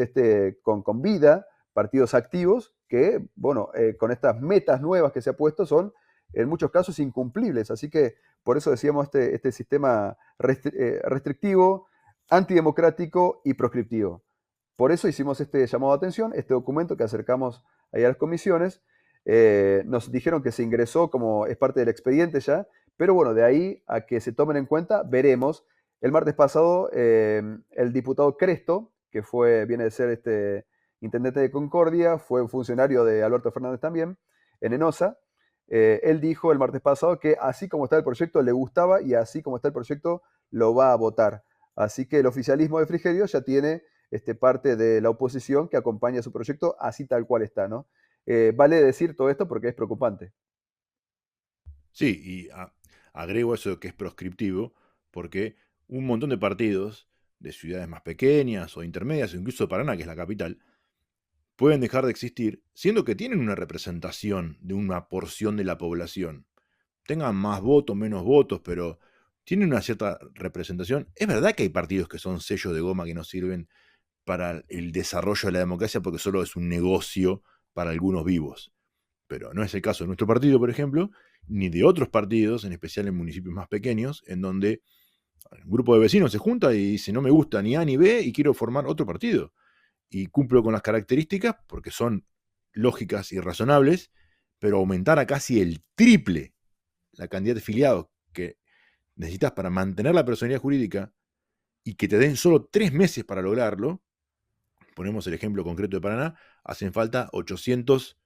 con vida, partidos activos que, bueno, con estas metas nuevas que se ha puesto son en muchos casos incumplibles. Así que por eso decíamos este sistema restrictivo, antidemocrático y proscriptivo. Por eso hicimos este llamado de atención, este documento que acercamos ahí a las comisiones. Nos dijeron que se ingresó como es parte del expediente ya, pero bueno, de ahí a que se tomen en cuenta, veremos. El martes pasado, el diputado Cresto, que viene de ser intendente de Concordia, fue un funcionario de Alberto Fernández también, en Enosa. Él dijo el martes pasado que así como está el proyecto le gustaba y así como está el proyecto lo va a votar. Así que el oficialismo de Frigerio ya tiene parte de la oposición que acompaña su proyecto así tal cual está, ¿no? Vale decir todo esto porque es preocupante. Sí, y agrego eso que es proscriptivo, porque un montón de partidos de ciudades más pequeñas o intermedias, o incluso Paraná, que es la capital, pueden dejar de existir, siendo que tienen una representación de una porción de la población. Tengan más votos, menos votos, pero tienen una cierta representación. Es verdad que hay partidos que son sellos de goma que no sirven para el desarrollo de la democracia porque solo es un negocio para algunos vivos. Pero no es el caso de nuestro partido, por ejemplo, ni de otros partidos, en especial en municipios más pequeños, en donde un grupo de vecinos se junta y dice no me gusta ni A ni B y quiero formar otro partido. Y cumplo con las características porque son lógicas y razonables, pero aumentar a casi el triple la cantidad de afiliados que necesitas para mantener la personalidad jurídica y que te den solo 3 meses para lograrlo, ponemos el ejemplo concreto de Paraná, hacen falta 800,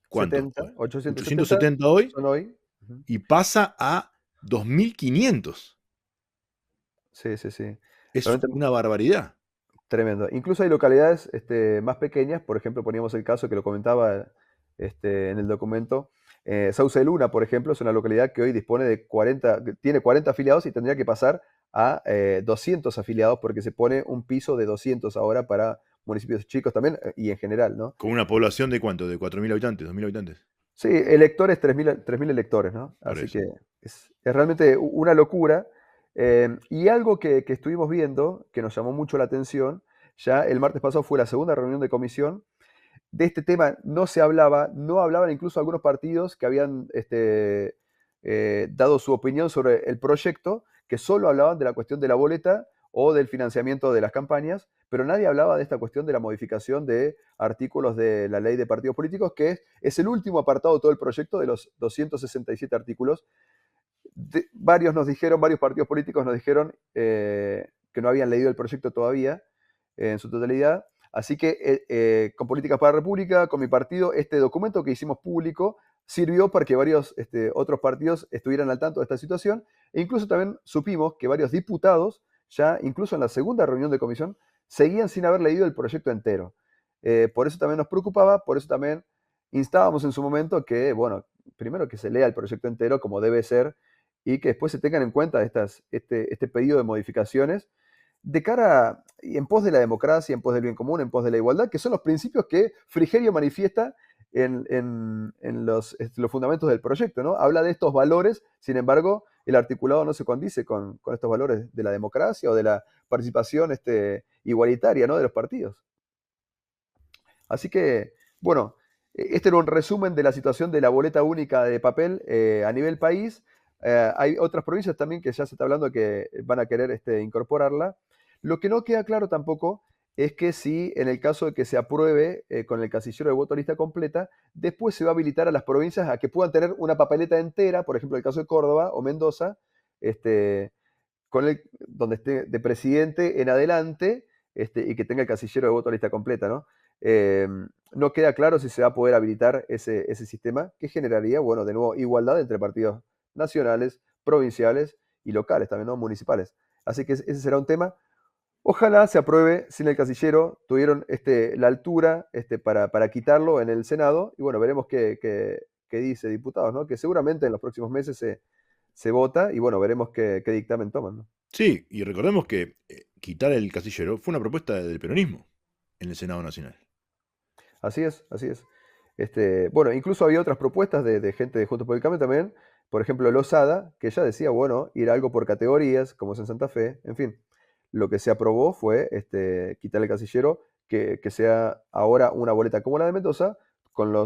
¿cuántos? 70, 870 870 hoy son hoy. Uh-huh. y pasa a 2500. Sí, sí, sí. Es Realmente una barbaridad. tremendo. Incluso hay localidades más pequeñas, por ejemplo, poníamos el caso que lo comentaba en el documento. Sauce de Luna, por ejemplo, es una localidad que hoy dispone de 40, tiene 40 afiliados y tendría que pasar a 200 afiliados porque se pone un piso de 200 ahora para municipios chicos también y en general, ¿no? Con una población de ¿cuánto? ¿De 4.000 habitantes? ¿2.000 habitantes? Sí, electores, 3.000 electores, ¿no? Por Así eso. que es realmente una locura. Y algo que estuvimos viendo, que nos llamó mucho la atención, ya el martes pasado fue la segunda reunión de comisión. De este tema no se hablaba, no hablaban incluso algunos partidos que habían dado su opinión sobre el proyecto, que solo hablaban de la cuestión de la boleta o del financiamiento de las campañas, pero nadie hablaba de esta cuestión de la modificación de artículos de la ley de partidos políticos, que es el último apartado de todo el proyecto de los 267 artículos. Varios partidos políticos nos dijeron que no habían leído el proyecto todavía en su totalidad. Así que con Políticas para la República, con mi partido, este documento que hicimos público sirvió para que varios otros partidos estuvieran al tanto de esta situación, e incluso también supimos que varios diputados, ya incluso en la segunda reunión de comisión, seguían sin haber leído el proyecto entero. Por eso también nos preocupaba, por eso también instábamos en su momento que, bueno, primero que se lea el proyecto entero como debe ser y que después se tengan en cuenta este pedido de modificaciones de cara en pos de la democracia, en pos del bien común, en pos de la igualdad, que son los principios que Frigerio manifiesta en los fundamentos del proyecto, ¿no? Habla de estos valores, sin embargo, el articulado no se condice con estos valores de la democracia o de la participación igualitaria, ¿no? De los partidos. Así que, bueno, este era un resumen de la situación de la boleta única de papel a nivel país. Hay otras provincias también que ya se está hablando que van a querer incorporarla. Lo que no queda claro tampoco es que si en el caso de que se apruebe con el casillero de voto lista completa, después se va a habilitar a las provincias a que puedan tener una papeleta entera, por ejemplo, el caso de Córdoba o Mendoza, donde esté de presidente en adelante y que tenga el casillero de voto lista completa, ¿no? No queda claro si se va a poder habilitar ese sistema que generaría, bueno, de nuevo, igualdad entre partidos nacionales, provinciales y locales también, ¿no? Municipales. Así que ese será un tema. Ojalá se apruebe sin el casillero. Tuvieron la altura para quitarlo en el Senado. Y bueno, veremos qué dice diputados, ¿no? Que seguramente en los próximos meses se vota y bueno, veremos qué dictamen toman, ¿no? Sí, y recordemos que quitar el casillero fue una propuesta del peronismo en el Senado Nacional. Así es, así es. Bueno, incluso había otras propuestas de gente de Juntos por el Cambio también. Por ejemplo, Lozada, que ya decía, bueno, ir a algo por categorías, como es en Santa Fe. En fin, lo que se aprobó fue quitar el casillero, que sea ahora una boleta como la de Mendoza, con la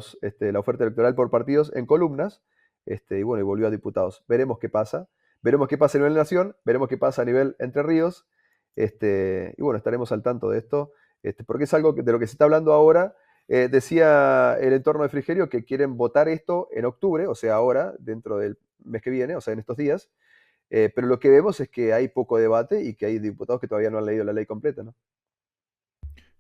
oferta electoral por partidos en columnas. Y bueno, y volvió a diputados. Veremos qué pasa. Veremos qué pasa a nivel nación, veremos qué pasa a nivel Entre Ríos. Y bueno, estaremos al tanto de esto, porque es algo de lo que se está hablando ahora. Decía el entorno de Frigerio que quieren votar esto en octubre, o sea, ahora, dentro del mes que viene, o sea, en estos días. Pero lo que vemos es que hay poco debate y que hay diputados que todavía no han leído la ley completa, ¿no?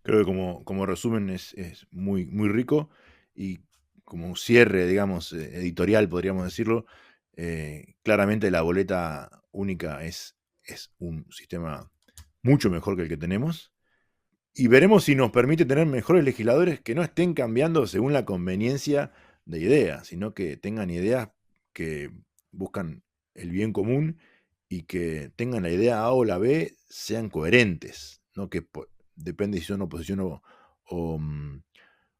Creo que como resumen es muy, muy rico y como cierre, digamos, editorial, podríamos decirlo, claramente la boleta única es un sistema mucho mejor que el que tenemos. Y veremos si nos permite tener mejores legisladores que no estén cambiando según la conveniencia de ideas, sino que tengan ideas que buscan el bien común y que tengan la idea A o la B, sean coherentes, no que depende si son oposición o,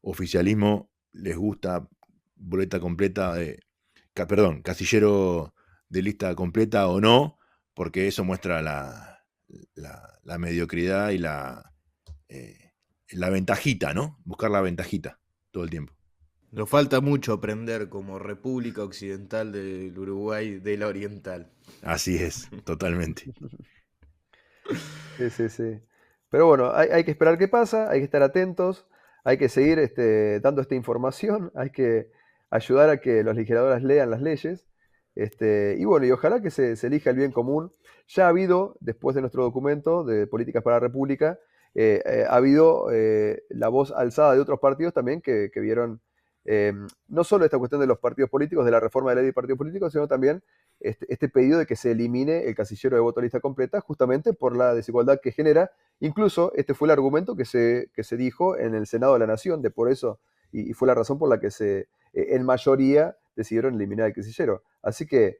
oficialismo, les gusta boleta completa perdón, casillero de lista completa o no, porque eso muestra la mediocridad y la ventajita, ¿no? Buscar la ventajita todo el tiempo. Nos falta mucho aprender como República Occidental del Uruguay de la Oriental. Así es, totalmente. Sí, sí, sí. Pero bueno, hay que esperar qué pasa, hay que estar atentos, hay que seguir dando esta información, hay que ayudar a que los legisladores lean las leyes. Y bueno, y ojalá que se elija el bien común. Ya ha habido, después de nuestro documento de Políticas para la República, ha habido la voz alzada de otros partidos también que vieron no solo esta cuestión de los partidos políticos, de la reforma de la ley de partidos políticos, sino también este pedido de que se elimine el casillero de voto lista completa, justamente por la desigualdad que genera. Incluso este fue el argumento que se dijo en el Senado de la Nación, de por eso, y fue la razón por la que en mayoría decidieron eliminar el casillero. Así que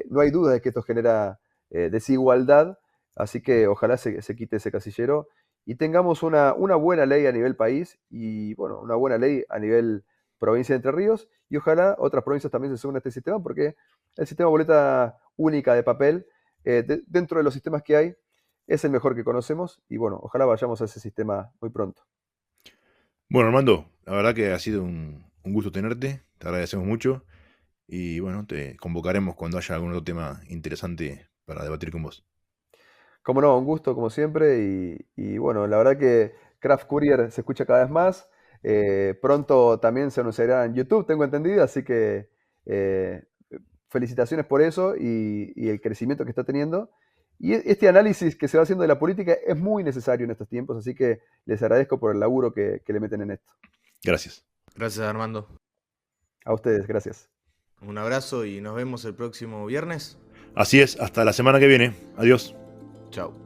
no hay duda de que esto genera desigualdad, así que ojalá se quite ese casillero y tengamos una buena ley a nivel país y, bueno, una buena ley a nivel provincia de Entre Ríos, y ojalá otras provincias también se sumen a este sistema, porque el sistema boleta única de papel, dentro de los sistemas que hay, es el mejor que conocemos, y bueno, ojalá vayamos a ese sistema muy pronto. Bueno, Armando, la verdad que ha sido un gusto tenerte, te agradecemos mucho y bueno, te convocaremos cuando haya algún otro tema interesante para debatir con vos. Como no, un gusto como siempre, y bueno, la verdad que Craft Courier se escucha cada vez más. Pronto también se anunciará en YouTube, tengo entendido, así que eh, felicitaciones por eso y el crecimiento que está teniendo. Y este análisis que se va haciendo de la política es muy necesario en estos tiempos, así que les agradezco por el laburo que le meten en esto. Gracias. Gracias, Armando. A ustedes, gracias. Un abrazo y nos vemos el próximo viernes. Así es, hasta la semana que viene. Adiós. Chao.